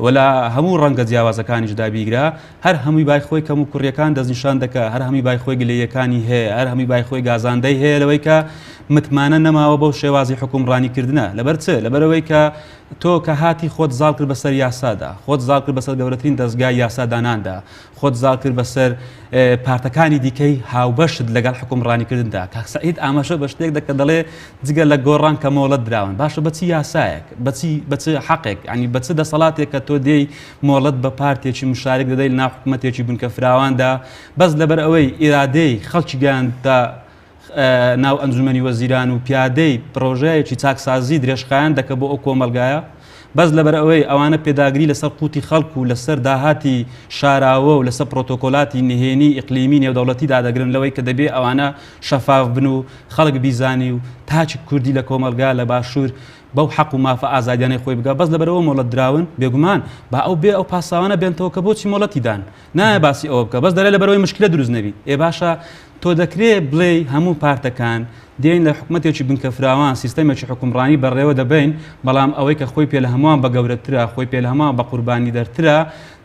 ولا هەموو ڕەنگە جیاوازەکانیشدا بیگرا هەر هەمووی بای خۆی کەم و کوڕیەکان دەستنیشان دەکە هەر هەمووی بای خۆی گلەیەکانی هەیە هەر هەمووی بای خۆی گازاندەی هەیە لەوەی کە متمانە نەماوە بەو شێوازی حکومڕانیکردنە لەبەر چ لەبەرەوەی کە تۆ کە هاتی خۆت زاڵ کرد بەسەر یاسادا خۆت زاڵ کرد بەسەر گەورەترین دەستگای یاساداناندا خۆت زاڵ کرد بەسەر پارتەکانی دیکەی هاوبەشت لەگەڵ حکومڕانیکردندا کاک سەعید ئاماژە بە شتێک دەکە دەڵێ جگە لە گۆڕان کە مۆڵەت دراون باشە بەچی یاسایەک بەچ حەقێک ینی بەچ دەسەڵاتێک کە تۆ دێی مۆڵەت بە پارتێکی مشارێک دەدەی ناو حکوومەتێکی بنکە فراواندا بەس لەبەر ئەوەی ئیرادەی خەڵکی گیاندا ناو ئەنجومەنی وەزیران و پیادەی پرۆژەیەکی چاکسازی درێژخایان دەکە بۆ ئەو کۆمەلگایە بەس لەبەر ئەوەی ئەوانە پێداگری لەسەر قوتی خەڵک و لەسەر داهاتی شاراوە و لەسەر پرۆتۆکۆلاتی نهێنی ئیقلیمی نێودەوڵەتی دادەگرن لەوەی کە دەبێ ئەوانە شەفاف بن و خەڵک بیزانی و تاچی کوردی لە کۆمەلگا لە باشوور بەو حەق و مافە ئازادیانەی خۆی بگا بەس لەبەرەوە مۆڵەت دراون بێگومان با ئەو بێ ئەو پاساوانە بێنتەوە کە بۆچی مۆڵەتیدان نایە باسی ئەوە بکە بەس دەرێ لەبەرەوەی مشکلە دروست نەبی ئێ باشە تۆ دەکرێت بڵێ هەموو پارتەکان دێن لە حکوومەتێکی بنکە فراوان سیستەمێکی حکومڕانی بەڕێوە دەبین بەڵام ئەوەی کە خۆی پێ لە هەمووان بە گەورەترە خۆی پێ لە هەمووان بە قوربانی دەرترە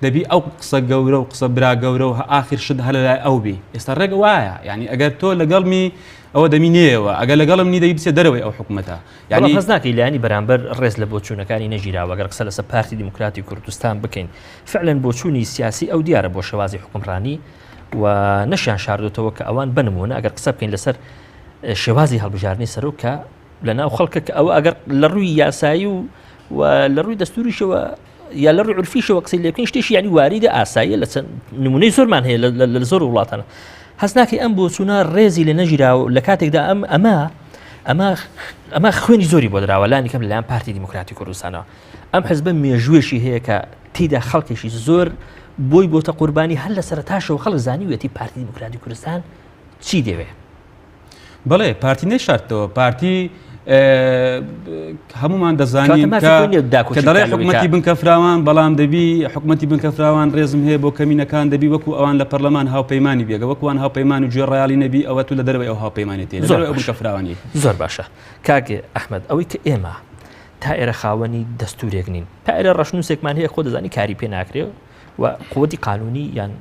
دەبی ئەو قسە گەورە و قسە برا گەورە و ئاخر شت هەر لای ئەو بی ئێستا ڕێک وایە یعنی ئەگەر تۆ لەگەڵمی ئەوە دەمینێەوە ئەگەر لەگەڵم نی دەبی بچێ دەرەوەی ئەو حکوومەتە یعنی هەز ناکەی لایانی بەرامبەر ڕێز لە بۆچوونەکانی نەژیراوە ئەگەر قسە لەسەر پارتی دیموکراتی کوردستان بکەین فعلا بۆچوونی سیاسی ئەو دیارە بۆ شێوازی حکومڕانی و نەشیان شاردوتەوە کە ئەوان بنمونە ئەگەر قسە بکەین لەسەر شێوازی هەڵبژاردننی سەرۆکە لە ناو خەڵکە کە ئەوە ئەگەر لە ڕووی یاسایی و لە ڕووی دەستوریشەوە یا لە ڕووی عورفیشەوە قسەی لێ بکەین شتێکی ینی واریدە ئاساییە لە چەند نمونەی زۆرمان هەیە لە زۆر وڵاتانە هەست ناکەی ئەم بۆچوونە ڕێزی لە نەژیراوە لە کاتێکدا ئەمە خوێنی زۆری بۆ درراوە لانی کەم لەلایەن پارتی دیموکراتی کوردستانەوە ئەم حزبە مێژوێشی هەیە کە تێدا خەڵکێکی زۆر بۆی بۆتە قوربانی هەر لە سەرتاشەوە خەڵک زانیوێتی پارتی دیموکراتی کوردستان چی دەوێ بەڵێ پارتی نەشارتەوە پارتی هەمومان دەزانین کە دەڵێ حکوومەتی بنکە فراوان بەڵام دەبی حکوومەتی بنکە فراوان ڕێزم هەیە بۆ کەمینەکان دەبی وەکو ئەوان لە پەرلەمان هاوپەیمانی بێگە وەکوان هاوپەیمان و گوێ ڕیالی نەبی ئەوە تو لە دەرەوەی ئەو هاوپەیمانێتی بنکە فراوانی زۆر باشە کاگێ ئەحمەد ئەوەی کە ئێمە تا ئێرە خاوەنی دەستورێک نین تا ئێرە ڕەشنووسێکمان هەیە خۆ دەزانی کاری پێ ناکرێ و قووەتی قانونی یان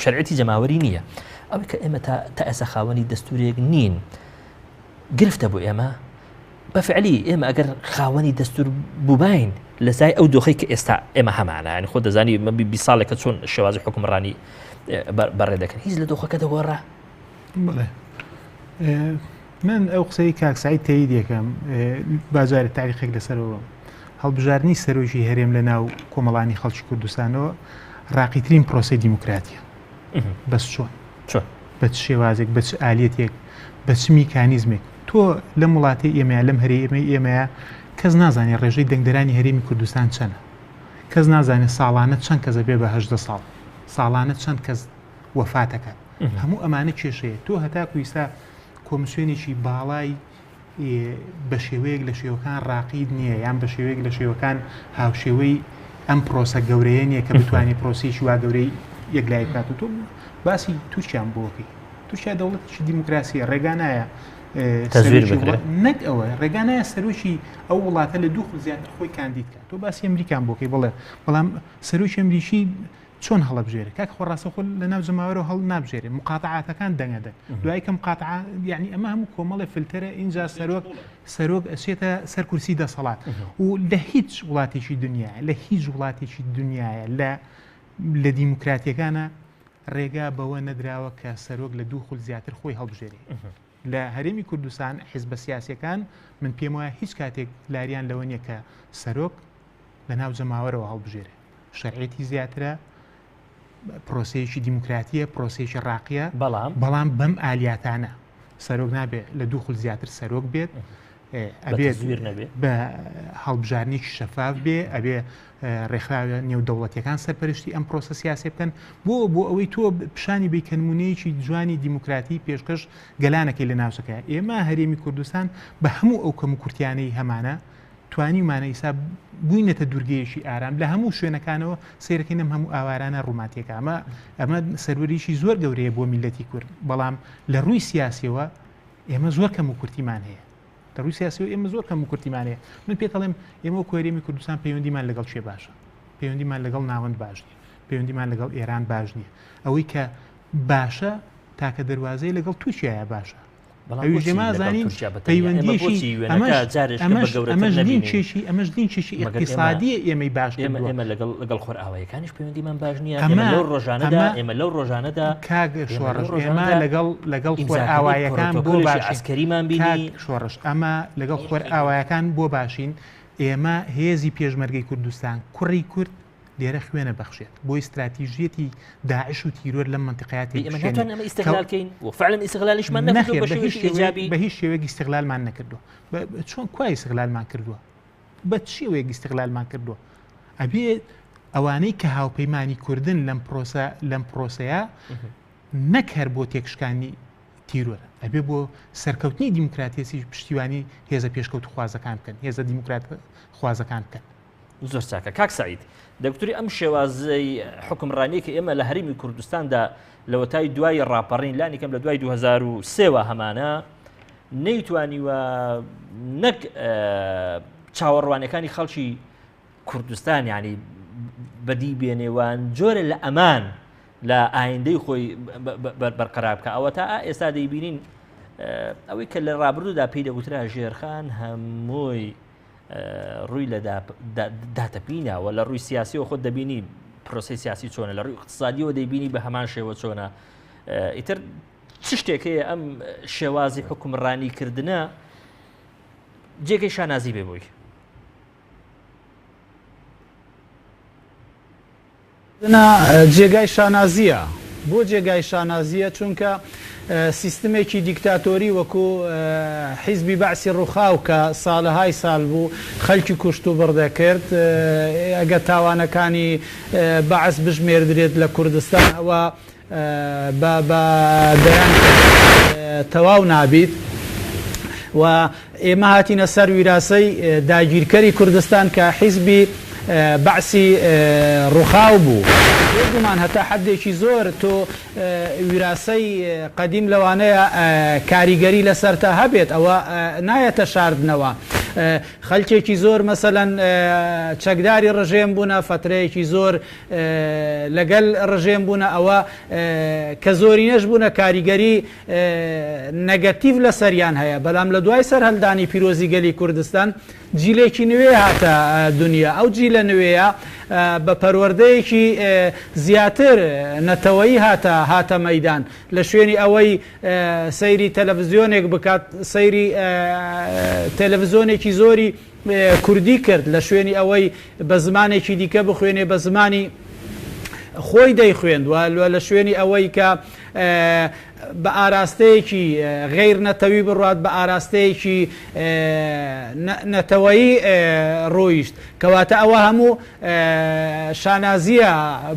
شەرعەتی جەماوەری نییە ئەوەی کە ئێمە تا ئێستا خاوەنی دەستورێک نین گرفتە بۆ ئێمە بەفعلی ئێمە ئەگەر خاوەنی دەستور بووبین لە سای ئەو دۆخەی کە ئێستا ئێمە هەمانە ینی خۆ دەزانی بی ساڵێکە چۆن شێوازی حکومڕانی بەڕێ دەکەن هیچ لە دۆخەکە دەگۆڕا بڵێ من ئەو قسەی کاک سعید تایید یەکەم باجارە تاریخێک لەسەرەوە هەڵبژاردننی سەرۆژی هەرێم لە ناو کۆمەڵانی خەڵکی کوردستانەوە ڕاقیترین پرۆسی دیموکراتیە بەس چۆن بە چ شێوازێک بە چ ئالێتێک بە چ میکانیزمێک تۆ لەم وڵاتی ئێمە لەم هەرێمەی ئێمەیە کەس نازانێت ڕێژەی دەنگدەرانی هەرێمی کوردستان چەنە کەس نازانێت ساڵانە چەند کەس دەبێ بە 18 ساڵ ساڵانە چەند کەس وەفاتەکەن هەموو ئەمانە کێشەیە تۆ هەتاکو ئیستا کۆمسیۆنێکی باڵای بە شێوەیەک لە شێوەکان ڕاقید نییە یان بە شێوەیەک لە شێوەکان هاوشێوەی ئەم پرۆسە گەورەیە نییە کە بتوانێت پرۆسیشی وا گەورەی یەکلای بکات و تۆ باسی تورکیان بۆکەی تورکیا دەوڵەتێکی دیموکراسیە ڕێگانایە نەک ئەوە ڕێگانایە سەرۆکی ئەو وڵاتە لە دوو زیاتر خۆی کاندید کات تۆ باسی ئەمریکان بۆکەی بڵێ بەڵام سەرۆکی ئەمریکی چۆن هەڵەبژێرە کاک خۆڕاستە خۆ لە ناو زەماوەرەوە هەڵ نابژێرێ مقاتعاتەکان دەنگەدەن دوای کە مقاتعا یعنی ئەمە هەموو کۆمەڵی فلتەرە اینجا سەرۆک ئەچێتە سەر کورسی دەسەڵات و لە هیچ وڵاتێکی دنیاە لە هیچ وڵاتێکی دنیاە لە دیموکراتیەکانە ڕێگا بەوە نەدراوە کە سەرۆک لە دوو خول زیاتر خۆی هەڵبژێرێ لە هەرێمی کوردستان حیزبە سیاسیەکان من پێم وایە هیچ کاتێک لاریان لەوە نیە کە سەرۆک لە ناو جەماوەرەوە هەڵبژێرێ شەرعێتی زیاترە پرۆسەیەکی دیموکراتیە پرۆسەیەکی ڕاقیە بەڵام بەم ئالیاتانە سەرۆک نابێت لە دوو خول زیاتر سەرۆک بێت ئەبێت بە هەڵبژارنێکی شەفاف بێ ئەبێ ڕێکخراوە نێودەوڵەتیەکان سەرپەرشتی ئەم پرۆسە سیاسی بکەن بۆ ئەوەی تۆ پیشانی بیکەنمونەیەکی جوانی دیموکراتی پێشکەش گەلانەکەی لە ناوچەکە ئێمە هەرێمی کوردستان بە هەموو ئەو کەم و کورتیانەی هەمانە توانیمانە ئیسا بووینەتە دوورگەیەکی ئارام لە هەموو شوێنەکانەوە سیرەکەی نەم هەموو ئاوارانە ڕووماتیەکە ئەمە سەروەریشی زۆر گەورەیە بۆ میلەتی کورد بەڵام لە ڕووی سیاسیەوە ئێمە زۆر کەم و کورتیمان هەیە لە ڕووی سیاسیەوە ئێمە زۆر کەم و کورتیمانەیە من پێتەڵێم ئێمە کۆرێمی کوردستان پەیوەندیمان لەگەڵ چێ باشە پەیوەندیمان لەگەڵ ناوەند باش نیە پەیوەندیمان لەگەڵ ئێران باش نییە ئەوەی کە باشە تاکە دەواازەی لەگەڵ تووشایە باشە ئەوژێمازانین پەیوەندیشی ئەمەش دین چێشی اقتصادی ئێمەی باش ئێمە لەگەڵ خۆرئاوایەکانیش پەیوەندیمان باش نییە ئێمە لەو ڕۆژانەدا شۆڕش ئێمە لەگەڵ خۆرئاوایەکان بۆ باش ئەسکەریمان بینی شۆڕش ئەمە لەگەڵ خۆرئاوایەکان بۆ باشین ئێمە هێزی پێشمەرگەی کوردستان کوڕی کورد لێرە خوێنە بەخشێت بۆی استراتیژیەتی داعش و تیرۆر لەم منطقەیاتی ئیستیغلالکەین و فعلا ئیستیغلالیشمان نەکردووە بە هیچ شێوەیەکی استیغلالمان نەکردووە چۆن کوای استیغلالمان کردووە بە شێوەیەک استیغلالمان کردووە ئەبێ ئەوانەی کە هاوپەیمانی کوردن لەم پرۆسەیە نەکەر بۆ تێکشکانی تیرۆرە ئەبێ بۆ سەرکەوتنی دیموکراتیەسی پشتیوانی هێزە پێشکەوت خوازەکان بکەن هێزە دیموکرات خوازەکان بکەن زۆر چاکە کاک سعید دەکتوری ئەم شێوازەی حکمڕانی کە ئێمە لە هەرێمی کوردستاندا لەوەتای دوای ڕاپەڕین لانی کەم لە دوای 2023 هەمانە نەیتوانیوە نەک چاوەڕوانەکانی خەڵکی کوردستان ینی بەدی بێنێوان جۆرە لە ئەمان لە ئایندەی خۆی بەرقەرار بکە ئەوە تا ئێستا دەیبینین ئەوەی کە لە ڕابردوودا پێی دەگوترا ژێرخان هەمووی ڕووی لە داتەپینەوە لە ڕووی سیاسیەوە خۆت دەبینی پرۆسی سیاسی چۆنە لە ڕووی اقتصادیەوە دەیبینی بە هەمان شێوە چۆنە ئیتر چ شتێکەیە ئەم شێوازی حکومڕانیکردنە جێگەی شانازی بێ بووی جێگای شانازیە بۆ جێگای شانازیە چونکە سیستمێکی دیکتاتۆری وەکو حیزبی بەعسی ڕووخاو کە ساڵەهای ساڵ بوو خەڵکی کوشت و بڕدەکرد ئەگە تاوانەکانی بەعس بژمێردرێت لە کوردستان ئەوە بە دەیان تەواو نابیت و ئێمە هاتینە سەر ویراسەی داگیرکەری کوردستان کە حیزبی بەعسی ڕووخاو بوو گومان هەتا حدێکی زۆر تۆ ویراسەی قەدیم لەوانەیە کاریگەری لەسەرتا هەبێت ئەوە نایەتە شاردنەوە خەلکێکی زۆر مەسەلەن چەکداری ڕژێم بوونە فترەیەکی زۆر لەگەل ڕژێم بوونە ئەوە کە زۆرینەش بوونە کاریگەری نەگەتیڤ لە سەریان هەیە بەڵام لە دوای سەر هەلدانی پیرۆزی گەلی کوردستان جیلێکی نوێ هاتە دنیا ئەو جیلە نوێیە بە پەروەردەیەکی زیاتر نەتەوەیی هاتە مەیدان لە شوێنی ئەوەی سەیری تەلەڤیزیۆنێک بکات سەیری تەلەڤیزیۆنێکی زۆری کوردی کرد لە شوێنی ئەوەی بە زمانێکی دیکە بخوێنێ بە زمانی خۆی دەیخوێند و لە شوێنی ئەوەی کە بە ئاراستەیەکی غیر نەتەوی بڕات بە ئاراستەیەکی نەتەوەیی ڕۆیشت کەواتە ئەوە هەموو شانازیە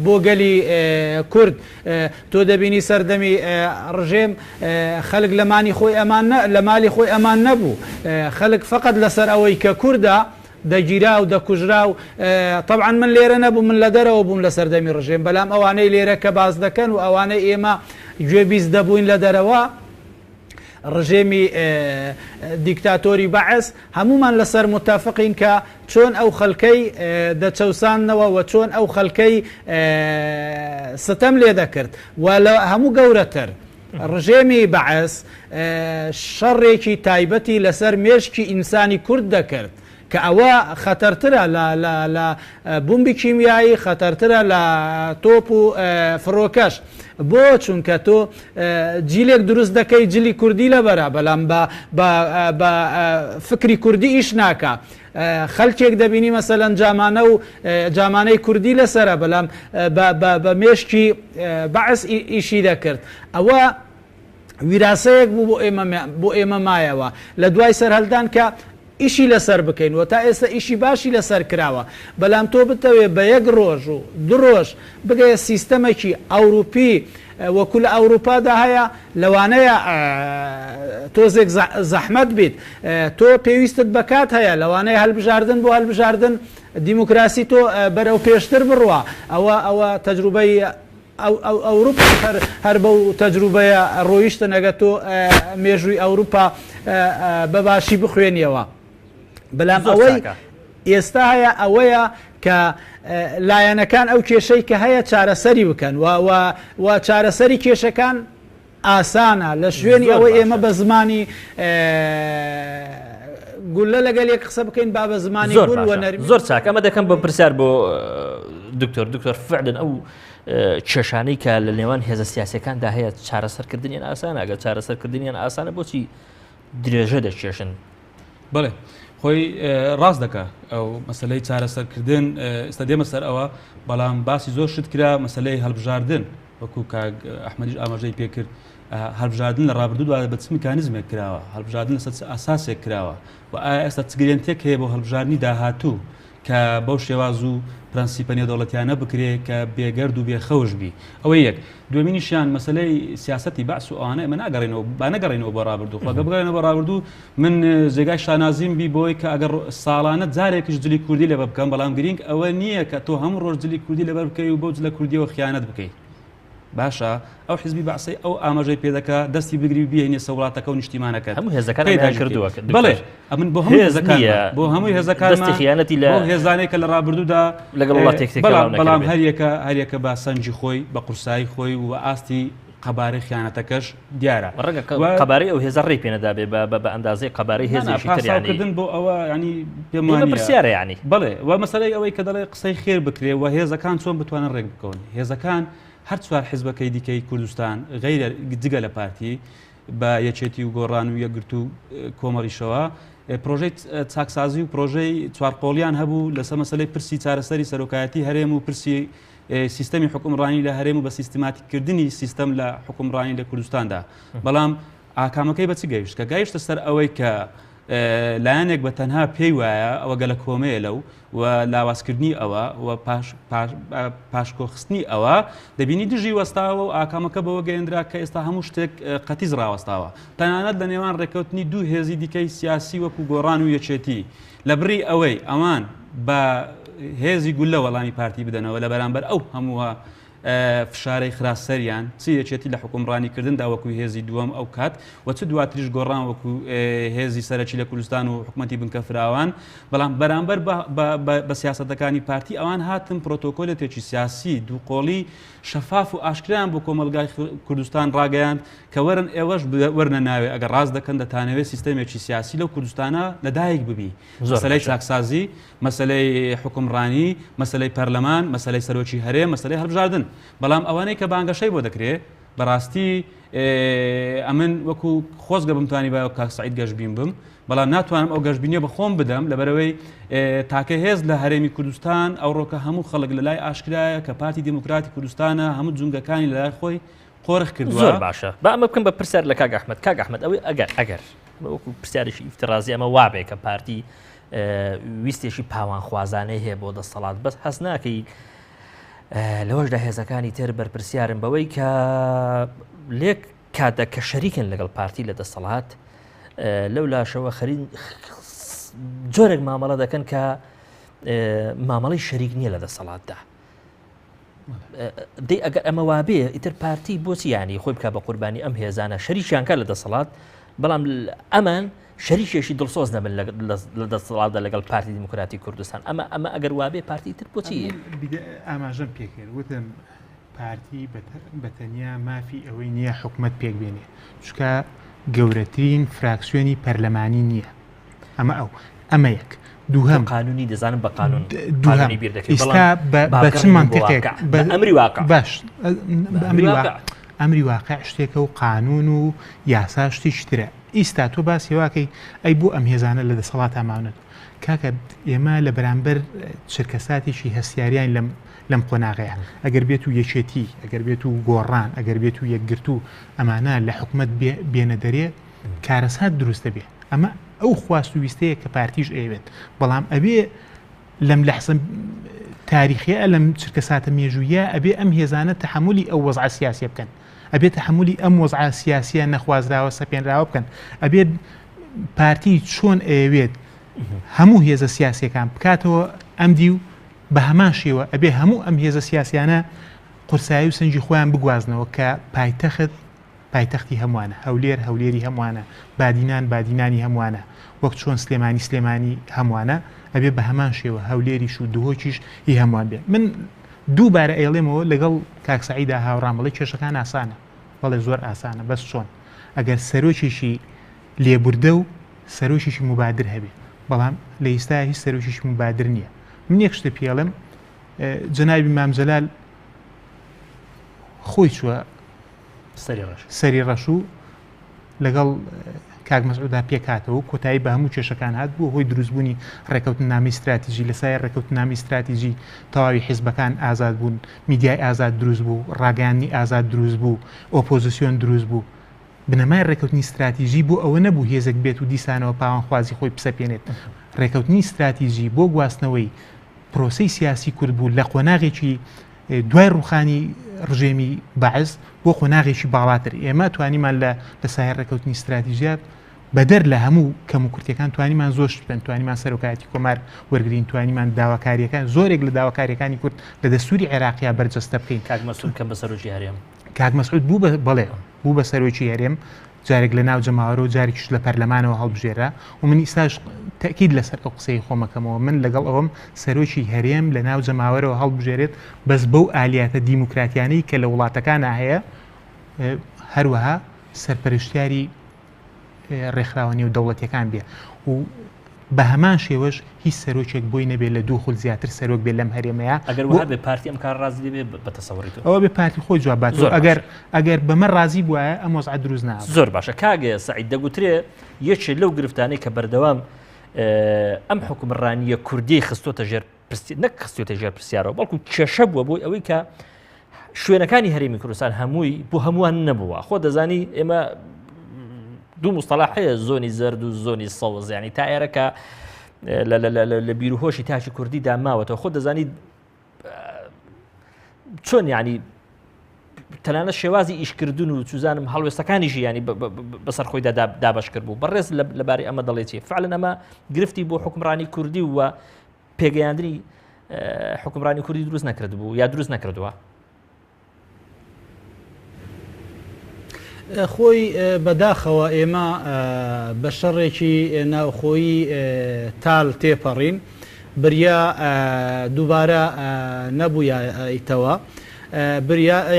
بۆ گەلی کورد تۆ دەبینی سەردەمی ڕژێم خەڵک لە مالی خۆی ئەمان نەبوو خەڵک فقط لەسەر ئەوەی کە کووردە دەگیرا و دەکوژرا و طبعا من لێرە نەبوو من لە دەرەوە بووم لە سەردەمی ڕژێم بەلام ئەوانەی لێرە کە باز دەکەن و ئەوانەی ئێمە گوێبیست دەبووین لە دەرەوە ڕژێمی دیکتاتۆری بەعس هەمومان لەسەر متافقین کە چۆن ئەو خەڵکەی دەچەوسانەوە و چۆن ئەو خەڵکەی ستەم لێ دەکرد و لە هەموو گەورەتر ڕژێمی بەعس شەڕێکی تایبەتی لەسەر مێشکی ئینسانی کورد دەکرد کە ئەوە خەتەرترە لە بومبی کیمیایی خەتەرترە لە تۆپ و فڕۆکەش بۆ چونکە تۆ جیلێک دروست دەکەی جلی کوردی لەبەرە بەڵام بە فکری کوردی ئیش ناکە خەڵکێک دەبینی مەسەلەن جامانەی کوردی لەسرە بەڵام بە مێشکی بەعس ئیشی دەکرد ئەوە ویراسەیەک بوو بۆ ئێمە مایەوە لە دوای سەرهەڵدان کە ئیشی لەسەر بکەین و تا ئێستا ئیشی باشی لەسەر کراوە بەڵام تۆ بتەوێ بە یەک ڕۆژ و درۆژ بگەیە سیستەمێکی ئەوروپی وەکو لە ئەوروپادا هەیە لەوانەیە تۆزێک زەحمەت بیت تۆ پێویستت بەکات هەیە لەوانەیە هەڵبژاردن بۆ هەڵبژاردن دیموکراسی تۆ بەرەو پێشتر بڕوە ئەوە تەجروبەی ئەوروپا هەر بەو تەجروبەیە ڕۆیشتە نەگە تۆ مێژووی ئەوروپا بەباشی بخوێنیەوە بەڵام ئەوەی ئێستا هەیە ئەوەیە کە لایەنەکان ئەو کێشەی کە هەیە چارەسەری بکەن و چارەسەری کێشەکان ئاسانە لە شوێنی ئەوەی ئێمە بە زمانی گولە لەگەل یەک قسە بکەین با بە زمانی گول و نەرمی زۆر چاک ئەمە دەکەم بە پرسیار بۆ دکتۆر فعلن ئەو کێشانەی کە لە نێوان هێزە سیاسەکاندا هەیە چارەسەرکردنیان ئاسانە ئەگەر چارەسەرکردنیان ئاسانە بۆچی درێژە دەکێشن بڵێ خۆی ڕاست دەکە ئەو مەسلەی چارەسەرکردن ئێستا دێمە سەر ئەوە بەڵام باسی زۆر شت کرا مەسلەی هەڵبژاردن وەکو کاک ئەحمەدیش ئاماژەی پێکرد هەڵبژاردن لە ڕابردوودا بە چ میکانیزمێک کراوە هەڵبژاردن لەسەر ئاساسێک کراوە و ئایا ئێستا چگرێنتێک هەیە بۆ هەڵبژاردننی داهاتوو کە بەو شێواز و پرەنسیپە نێودەوڵەتیانە بکرێت کە بێگەرد و بێخەوش بی ئەوەی یەک دوێمینیشیان مەسلەی سیاسەتی بەعس و ئەوانە ئێمە ناگەڕێنەوە بۆ ڕابردوو خۆگە بگەڕێنەوە بۆ ڕابردوو من جێگای شانازیم بی بۆی کە ئەگەر ساڵانە جارێکیش جلی کوردی لەبەر بکەم بەڵام گرنگ ئەوە نییە کە تۆ هەموو ڕۆژ جلی کوردی لەبەر بکەی و بۆ جلە کوردیەوە خیانەت بکەیت باشە ئەو حیزبی بەعسی ئەو ئاماژەی پێدەکە دەستی بگری بێنێ سەوڵاتەکە و نیشتیمانەکە هەموو هێزەکان کردووە بڵێ ئەمن بۆ هەمووی هێزەکان دەستی خیانەتی لە هێزانێک کە لە ڕابردوودا لەگەڵ وڵاتێک بەڵام هەریەکە بە سەنجی خۆی بە قورسایی خۆی و ئاستی قەبارەی خیانەتەکەش دیارە قەبارەی ئەو هێزە ڕێی پێنەدا بێ بە ئەندازەی قەبارەی هێزێکی تریانکردن بۆ ئەوە ینی پێمانە پرسیارە ینی بڵێ و مەسەلەی ئەوەی کە دەڵێ قسەی خێر بکرێ و هێزەکان چۆن بتوانن ڕێک بکەون هێزەکان هەر چوار حیزبەکەی دیکەی کوردستان غەیرە جگە لە پارتی بە یەکێتی و گۆڕان و یەکگرت و کۆمەڵیشەوە پرۆژەی چاکسازی و پرۆژەی چوارقۆڵیان هەبوو لەسەر مەسەلەی پرسی چارەسەری سەرۆکایەتی هەرێم و پرسی سیستەمی حکومڕانی لە هەرێم و بە سیستماتیکردنی سیستەم لە حکومڕانی لە کوردستاندا بەڵام ئاکامەکەی بە چ گەیشت کە گەیشتە سەر ئەوەی کە لایەنێک بە تەنها پێی وایە ئەوە گەلە کۆمەیە لەو و لاوازکردنی ئەوە و پاشکۆخستنی ئەوە دەبینی دژی وەستاوە و ئاکامەکە بەوە گەیەندرا کە ئێستا هەموو شتێک قەتیز ڕاوەستاوە تەنانەت لە نێوان ڕێکەوتنی دوو هێزی دیکەی سیاسی وەکو گۆڕان و یەکێتی لە بڕی ئەوەی ئەوان بە هێزی گولە وەڵامی پارتی بدەنەوە لە بەرامبەر ئەو هەمووە فشارەی خراپسەریان چ یەکێتی لە حکومڕانیکردندا وەکو هێزی دووەم ئەو کات و چ دواتریش گۆڕان وەکو هێزی سەرەکی لە کوردستان و حکومەتی بنکە فراوان بەڵام بەرامبەر بە سیاسەتەکانی پارتی ئەوان هاتن پرۆتۆکۆلێتێکی سیاسی دووقۆڵی شەفاف و ئاشکرایان بۆ کۆمەلگای کوردستان ڕاگەیاند کە وەرن ئێوەش وەرنە ناوێ ئەگەر ڕاست دەکەن دەتانەوێت سیستەمێکی سیاسی لەو کوردستانە لەدایک ببی مەسەلەی چاکسازی مەسەلەی حکومڕانی مەسەلەی پەرلەمان مەسەلەی سەرۆکی هەرێم مەسەلەی هەڵبژاردن بەڵام ئەوانەی کە بانگەشەی بۆ دەکرێت بەڕاستی ئەمن وەکو خۆزگە بمتوانی بە کاک سعید گەشتبین بم بەڵام ناتوانم ئەو گەشتبینیە بە خۆم بدەم لەبەرەوەی تاکە هێز لە هەرێمی کوردستان ئەو ڕۆکە هەموو خەڵک لە لای ئاشکرایە کە پارتی دموکراتی کوردستانە هەموو جونگەکانی لە لای خۆی قۆرخ کردووە. زۆر باشە با ئەمە بکەم بە پرسیار لە کاک ئەحمەد ئەوەی ئەگەر وەکو پرسیارێکی ئیفترازی ئەمە وابێ کە پارتی ویستێکی پاوانخوازانەی هەیە بۆ دەسەڵات بەس هەست ناکەی لەوەشدا هێزەکانی تر بەرپرسیارن بەوەی کە لێک کاتە کە شەریکن لەگەڵ پارتی لە دەسەڵات لەو لاشەوە خەرین جۆرێک مامەڵە دەکەن کە مامەڵی شەریک نییە لە دەسەڵاتدا. دەی ئەگەر ئەمە وابێ ئیتر پارتی بۆچی ینی خۆی بکە بە قوربانی ئەم هێزانە شەریکیانکە لە دەسەڵات بەڵام ئەمان شەریکێکی دڵسۆز نەبن لە دەسەڵاتدا لەگەڵ پارتی دیموکراتی کوردستان ئەمە ئەگەر وابێ پارتی تر بۆچی ئاماژەم پێکرد وتم پارتی بەتەنیا مافی ئەوەی نییە حکومت پێک بێنێ چکە گەورەترین فراکسیۆنی پەرلەمانی نییە ئەمە یەک دووهەم قانونی دەزانم بە قانون بیر دەکەیت ئێستا بە چ منطقێک ئەمری واقع باش ئەمری واقع شتێکە و قانون و یاسا شتی شترە ئیستا تۆ باسی واکەی ئەی بۆ ئەم هێزانە لە دەسەڵات ئاماونن کاکە ئێمە لە بەرامبەر چرکەساتێکی هەستیاریان لەم قۆناغەیە ئەگەر بێت و یەکێتی ئەگەر بێت و گۆڕان ئەگەر بێت و یەکگرت و ئەمانە لە حکومت بێنە دەرێ کارەسات دروستە بێ ئەمە ئەو خواست و ویستەیە کە پارتیش ئەوێت بەڵام ئەبێ لەم لە حسن تاریخیە لەم چرکەساتە مێژوویە ئەبێ ئەم هێزانە تەحملی ئەو وەزع سیاسی بکەن ئەبێت تەحملی ئەم وەزع سیاسیە نەخوازراوە سەپێنراوە بکەن ئەبێت پارتی چۆن ئەوێت هەموو هێزە سیاسیەکان بکاتەوە ئەم دی و بە هەمان شێوە ئەبێ هەموو ئەم هێزە سیاسیانە قورسایی و سنجی خۆیان بگوازنەوە کە پایتەختی هەمووانە هەولێری هەمووانە بادینانی هەمووانە وەک چۆن سلێمانی هەمووانە ئەبێ بە هەمان شێوە هەولێریش و دهۆکیش هی هەمووان بێ من دووبارە ئێڵێمەوە لەگەڵ کاک سەعیدا هاوڕامەڵی کێشەکان ئاسانە بەڵێ زۆر ئاسانە بەس چۆن ئەگەر سەرۆکیشی لێبوردە و سەرۆکیشی مبادر هەبێ بەڵام لە ئێستا هیچ سەرۆکیشی مبادر نییە من یەک شتە پێڵم جەنابی مامجەلال خۆی چووە سەری ڕەش و لەگەڵ کاک مەسعودا پێکاتەوە و کۆتایی بە هەموو کێشەکان هات بوو هۆی دروستبوونی ڕێکەوتننامەی استراتیژی لەسایە ڕێکەوتننامەی استراتیژی تەواوی حیزبەکان ئازاد بوون میدیای ئازاد دروست بوو ڕاگەیاندنی ئازاد دروست بوو ئۆپۆزیسیۆن دروست بوو بنەمای ڕێکەوتنی استراتیژی بۆ ئەوە نەبوو هێزێک بێت و دیسانەوە پاوانخوازی خۆی پسەپێنێت ڕێکەوتنی استراتیژی بۆ گواستنەوەی پرۆسەی سیاسی کورد بوو لە قۆناغێکی دوای ڕوخانی ڕژێمی بەعز بۆ قۆناغێکی باڵاتر ئێمە توانیمان لە سایە ڕێکەوتنی استراتیژیات بەدەر لە هەموو کەم و کورتەکان توانیمان زۆر بن توانیمان سەرۆکایەتی کۆمار وەرگین توانیمان داواکاریەکان زۆرێک لە داواکاریەکانی کورد لە دەستوری عێراقیا بەرجەستە بکەین. کاک مەسعود کەم بە سەرۆکی هەرێم کاک مەسعود بوو بە سەرۆکی هەرێم جارێک لە ناو جەماوەرە و جارێکیش لە پەرلەمانەوە هەڵبژێرا و من ئیستاش تەکید لەسەر ئەو قسەی خۆمەکەمەوە من لەگەڵ ئەوم سەرۆکی هەرێم لە ناو جەماوەرەوە هەڵبژێرێت بەس بەو ئالیاتە دیموکراتیانەی کە لە وڵاتەکانە هەیە هەروەها سەرپەرشتیاری ڕێکخراوەنی و دەوڵەتیەکان بێ و بە هەمان شێوەش هیچ سەرۆکێک بۆی نەبێت لە دوو خول زیاتر سەرۆک بێت لەم هەرێمەیە ئەگەر وها بێ پارتی ئەم کار ڕازی دەبێ بە تەسەووڕیتەوە ئەوە بێ پارتی خۆی جوابات ئەگەر بەمە ڕازی بووایە ئەم وەزع دروست نابێت. زۆر باشە کاگە سەعید دەگوترێ یەکێ لەو گرفتانەی کە بەردەوام ئەم حکومڕانیە کوردی خستۆتە ژێر نەک خستۆتە ژێر پرسیارەوە بەڵکو کێشە بووە بۆی ئەوەی کە شوێنەکانی هەرێمی کوردستان هەمووی بۆ هەمووان نەبووە خۆ دەزانی ئێمە دوو مستەلاح هەیە زۆنی زەرد و زۆنی سەوز یعنی تا ئێرەکە لە بیرروهۆشی تاچی کوردی داماوەتەوە خۆ دەزانی چۆن یعنی تەنانە شێوازی ئیشکردن و چوزانم هەڵوێستەکانیشی ینی بەسەر خۆیدا دابش کرد بوو بەڕێز لەبارەی ئەمە دەڵێتی فعلەن ئەمە گرفتی بۆ حکومڕانی کوردی وە پێگەیاندنی حکومڕانی کوردی دروست نەکرد بوو یا دروست نەکردووە. خۆی بەداخەوە ئێمە بە شەڕێکی ناوخۆیی تاڵ تێپەڕین بریا دووبارە نەبوویتەوە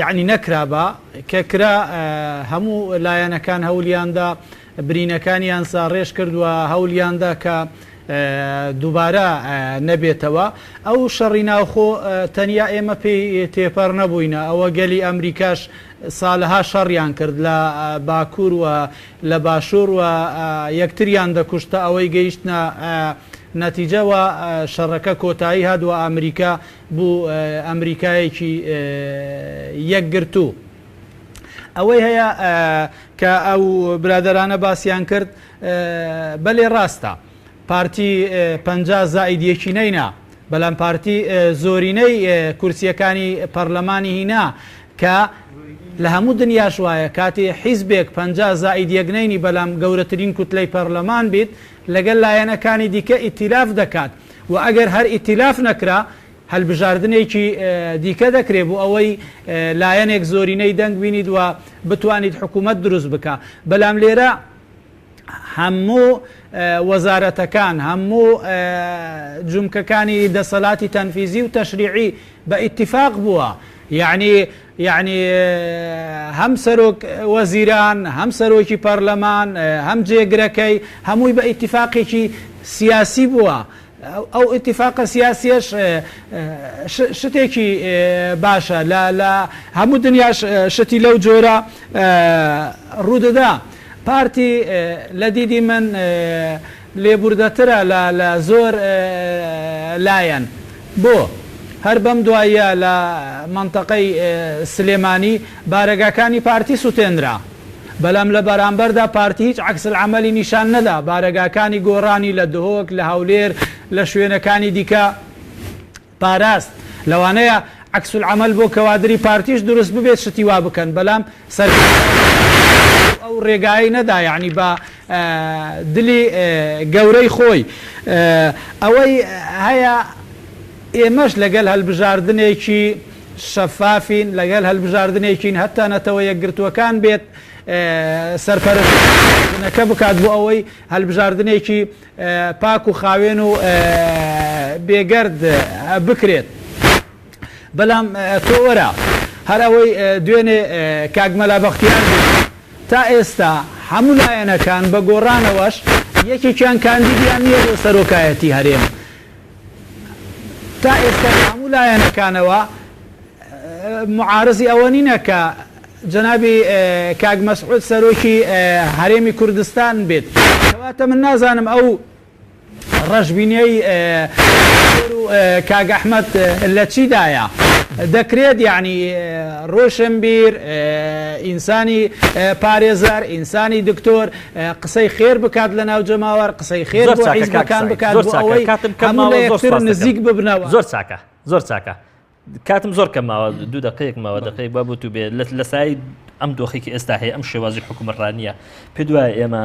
یعنی نەکرابە کە کرا هەموو لایەنەکان هەولیاندا برینەکانیان ساڕێژ کردووە هەولیاندا کە دووبارە نەبێتەوە ئەو شەڕی ناوخۆ تەنیا ئێمە پێی تێپەر نەبووینە ئەوە گەلی ئەمریکاش ساڵها شەڕیان کرد لە باکوور و لە باشوور و یەکتریان دەکوشتە ئەوەی گەیشتە نەتیجەوە شەڕەکە کۆتایی هاتووە ئەمریکا بوو ئەمریکایەکی یەکگرتو ئەوەی هەیە کە ئەو برادەرانە باسییان کرد بەلێ ڕاستە پارتی 50 زائید یەکی نەینا بەڵام پارتی زۆرینەی کورسیەکانی پەرلەمانی هینا کە لە هەموو دنیاش وایە کاتێ حیزبێک 50 زائید یەکنەینی بەڵام گەورەترین کوتلەی پەرلەمان بیت لەگەڵ لایەنەکانی دیکە ئیتیلاف دەکات و ئەگەر هەر ئیتیلاف نەکرا هەلبژاردنێکی دیکە دەکرێت بۆ ئەوەی لایەنێک زۆرینەی دەنگ بینیت و بتوانیت حکوومەت دروست بکە بەڵام لێرە هەموو وەزارەتەکان هەموو جومکەکانی دەسەڵاتی تەنفیزی و تەشریعی بە ئیتیفاق بووە یعنی هەم سەرۆک وەزیران هەم سەرۆکی پەرلەمان هەم جێگرەکەی هەمووی بە ئیتیفاقێکی سیاسی بووە ئەو ئیتیفاقە سیاسیەش شتێکی باشە لە هەموو دنیاش شتی لەو جۆرە ڕوودەدا پارتی لە دیدی من لێبوردەترە لە زۆر لایەن بۆ هەر بەم دوایە لە منتەقەی سلێمانی بارەگاکانی پارتی سوتێنرا بەڵام لە بەرامبەردا پارتی هیچ عەکسل عەمەلی نیشان نەدا بارەگاکانی گۆڕانی لە دهۆک لە هەولێر لە شوێنەکانی دیکە پاراست لەوانەیە عەکسل عەمەل بۆ کەوادری پارتیش دروست ببێت شتی وا بکەن بەڵام سەر ئەو ڕێگایی نەدا یعنی بە دلی گەورەی خۆی ئەوەی هەیە ئێمەش لەگەڵ هەلبژاردنێکی شەفافین لەگەڵ هەلبژاردنێکین هەتا نەتەوە یەکگرتووەکان بێت سەرپەرستنەکە بکات بۆ ئەوەی هەلبژاردنێکی پاک و خاوێن و بێگەرد بکرێت بەڵام تۆ وەرە هەر ئەوەی دوێنێ کاگمەلا بەختیار تا ئێستا هەموو لایەنەکان بە گۆڕانەوەش یەکێکیان کاندیدیان نییە بۆ سەرۆکایەتی هەرێم تا ئێستا هەموو لایەنەکانەوە معارزی ئەوە نینە کە جەنابی کاگ مەسعود سەرۆکی هەرێمی کوردستان بێت کەواتە من نازانم ئەو ڕەشبینەی کاگ ئەحمەد لە چیدایە دەکرێت یعنی ڕۆشنبیر ئینسانی پارێزار ئینسانی دکتۆر قسەی خێر بکات لە ناو جەماوەر قسەی خێر بۆ حیزبەکان بکات بۆ ئەوەی هەموو لە یەکتر نزیک ببنەوە زۆر چاکە کاتم زۆر کەماوە 2 دقەیەک ماوە دقەیەک با بوو بێ لە سای ئەم دۆخێکی ئێستا هەیە ئەم شێوازی حکوومەتڕانیە پێ دوایە ئێمە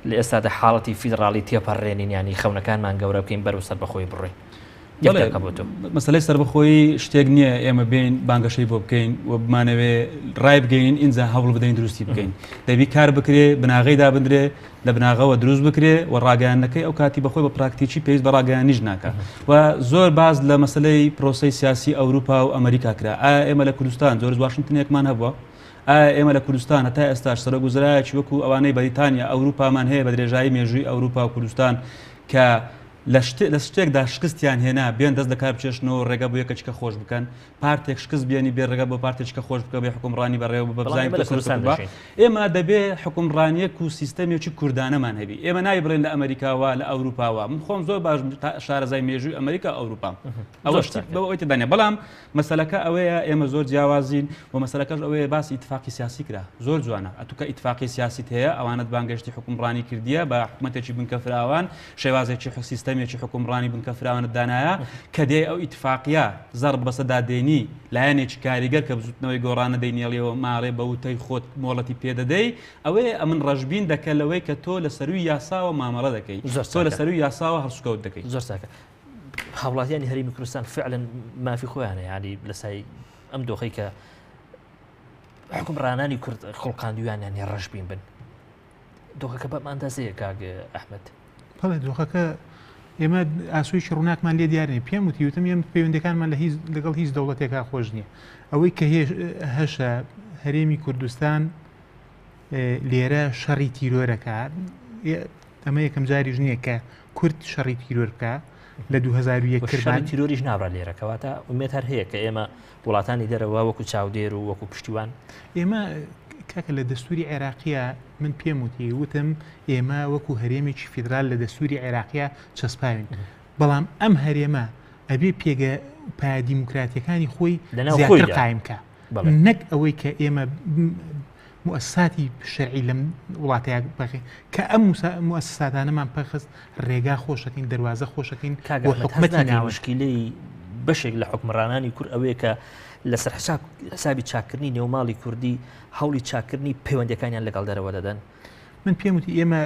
لە ئێستادا حاڵەتی فیدراڵی تێپەڕێنین ینی خەونەکانمان گەورە بکەین بەرەو سەر بەخۆی بڕۆین مەسەلەی سەربەخۆیی شتێک نییە ئێمە بین بانگەشەی بۆ بکەین و بمانەوێ ڕای بگەین ئینجا هەوڵ بدەین دروستی بکەین دەبی کار بکرێ بناغی دابدرێ لە بناغەوە دروست بکرێ و ڕاگەیانەکەی ئەو کاتی بەخۆی بە پراکتیکی پێویست بە ڕاگەیانیش ناکە و زۆر باز لە مەسلەی پرۆسەی سیاسی ئەوروپا و ئەمریکا کرا ئایا ئێمە لە کوردستان زۆر واشنگتنێکمان هەبووە ئایا ئێمە لە کوردستان هەتا ئێستاش سەرۆکوزرایەکی وەکو ئەوانەی بەریتانیا ئەوروپامان هەیە بە درێژایی مێژووی ئەوروپا و کوردستان کە لە شتێکدا شکستیان هێنا بێن دەست دەکار بچێشنەوە ڕێگە بۆ یەکەچکە خۆش بکەن پارتێک شکست بێنی بێ ڕێگە بۆ پارتێکچکە خۆش بکە بێ حکومڕانی بەڕێوە بەبزانین ئێمە دەبێ حکومڕانیەک و سیستەمێکی کوردانەمان هەبی ئێمە نای بڵێن لە ئەمریکاوە لە ئەوروپاوە من خۆم زۆر باش شارەزای مێژووی ئەمریکا ئەوروپا ئەوە بەوەی تدانێ بەڵام مەسەلەکە ئەوەیە ئێمە زۆر جیاوازین و مەسەلەکەش ئەوەیە باسی ئیتفاقی سیاسی کرا زۆر جوانە ئەتوکە ئیتفاقی سیاسیت هەیە ئەوانت بانگەشتی حکومڕانی کردیە بە حکوومەتێکی بنکەفراوان شێوازێکی سیستەمێکی حکومڕانی بنکەفراوانت دانایە کە دێ ئەو ئیتفاقیە زەرب بەسەدادێنی لایەنێکی کاریگەر کە بزوتنەوەی گۆڕانە دەینێڵیەوە ماڕێ بە وتەی خۆت مۆڵەتی پێدەدەی ئەوەیە ئەمن ڕەشبین دەکە لەوەی کە تۆ لە سەروی یاساوە مامەڵە دەکەی تۆ لە سەروی یاساوە هەرسوکەوت دەکەی زۆر چاکە هاوڵاتیانی هەرێمی کوردستان فعلا مافی خۆیانە یعنی لە سای ئەم دۆخەی کە حکومڕانانی کورد خۆڵقاندویان یانی ڕەشبین بن دۆخەکە بەم ئەندازەیە کاگ ئەحمەد بەڵێ دۆخەکە ئێمە ئاسوویی ڕووناکمان لێ دیارنی پێم وتیوتم ئێمە پەیوەندەکانمان لەگەڵ هیچ دەوڵەتێکا خۆش نییە ئەوەی کە هەشە هەرێمی کوردستان لێرە شەڕی تیرۆرەکە ئەمە یەکەم جاریش نییە کە کورد شەڕی تیرۆر بکە لە 2001 کردان تیرۆریش نابرا لێرەکەواتە ومێت هەر هەیە کە ئێمە وڵاتانی دەرەوە وەکو چاودێر و وەکو پشتیوان ئێمە کاکە لە دەستوری عێراقیە من پێم وتی وتم ئێمە وەکو هەرێمێکی فیدرال لە دەستوری عێراقیە چەسپاوین بەڵام ئەم هەرێمە ئەبێ پێگە پای دیموکراتیەکانی خۆی زیاتر قایمکە نەک ئەوەی کە ئێمە مؤسساتی شەرعی لەم وڵاتەیە بەخێ کە ئەم مؤسساتانەمان پەخست ڕێگا خۆشەکەین دەواازە خۆشەکەین بۆ حکومەتی ناوشکیلەی بەشێک لە حکمڕانانی کورد ئەوەیە کە لەسەر حسابی چاکردنی نێوماڵی کوردی هەوڵی چاکردنی پەیوەندەکانیان لەگەڵ دەرەوە دەدەن من پێم وتی ئێمە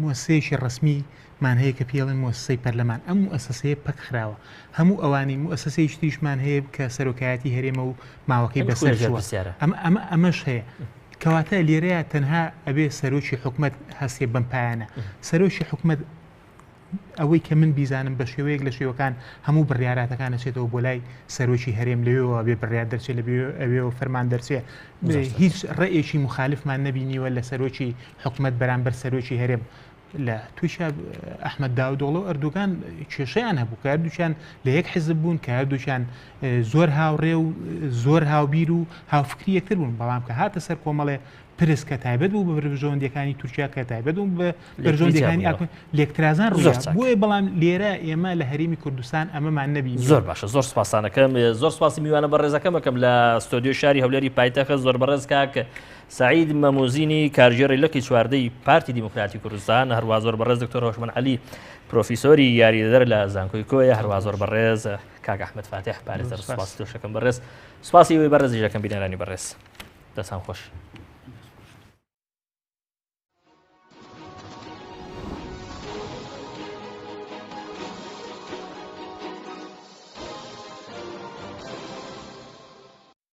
مؤسسەیەکی ڕسمی مان هەیە کە پێڵێن مؤسسەی پەرلەمان ئەم مؤسسەیە پەک خراوە هەموو ئەوانی مؤسسەیەکی تریشمان هەیە کە سەرۆکایەتی هەرێمە و ماوەکەی بەسەر ئەمەش هەیە کەواتە لێرەیە تەنها ئەبێ سەرۆکی حکومت هەستێ بەم پایانە سەرۆکی حکومت ئەوەی کە من بیزانم بە شێوەیەک لە شێوەکان هەموو بڕیاراتەکان ئەچێتەوە بۆ لای سەرۆکی هەرێم لەوێەوە بێ بڕیار دەرچێت ئەوێەوە فەرمان دەرچێت هیچ ڕێیەکی مخالفمان نەبینیوە لە سەرۆکی حکومت بەرامبەر سەرۆکی هەرێم لە تووشە ئەحمەد داودۆڵە و ئەردوگان کێشەیان هەبوو کە هەردووچیان لە یەک حیزب بوون کە هەردووچیان زۆر هاوڕێ و زۆر هاوبیر و هاوفکری یەکتر بوون بەڵام کە هاتە سەر کۆمەڵێ پرس کە تایبەت بوو بە بەرژەوەندەکانی تورکیا کە تایبەت بوو بە بەرژەوەندەکانی لێکترازان ڕووە بۆیە بەڵام لێرە ئێمە لە هەرێمی کوردستان ئەمەمان نەبین زۆر باشە زۆر سپاسانەکەم زۆر سپاسی میوانە بەڕێزەکەمەکەم لە ستۆدیۆ شاری هەولێری پایتەخت زۆر بەڕێز کاکە سعید مەموزینی کارژێڕی لەکی چواردەی پارتی دیموکراتی کوردستان هەروە زۆر بەڕێز دکتۆر هۆشمەند عەلی پرۆفیسۆری یاریدەر لە زانکۆی کۆیە هەروە زۆر بەڕێز کاک ئەحمەد فاتح پارێزەر سپاس دۆشەکەم بەڕێز سپاسی وی بەڕێزی ژەکەم بینەرانی بەڕێز دەستان خۆش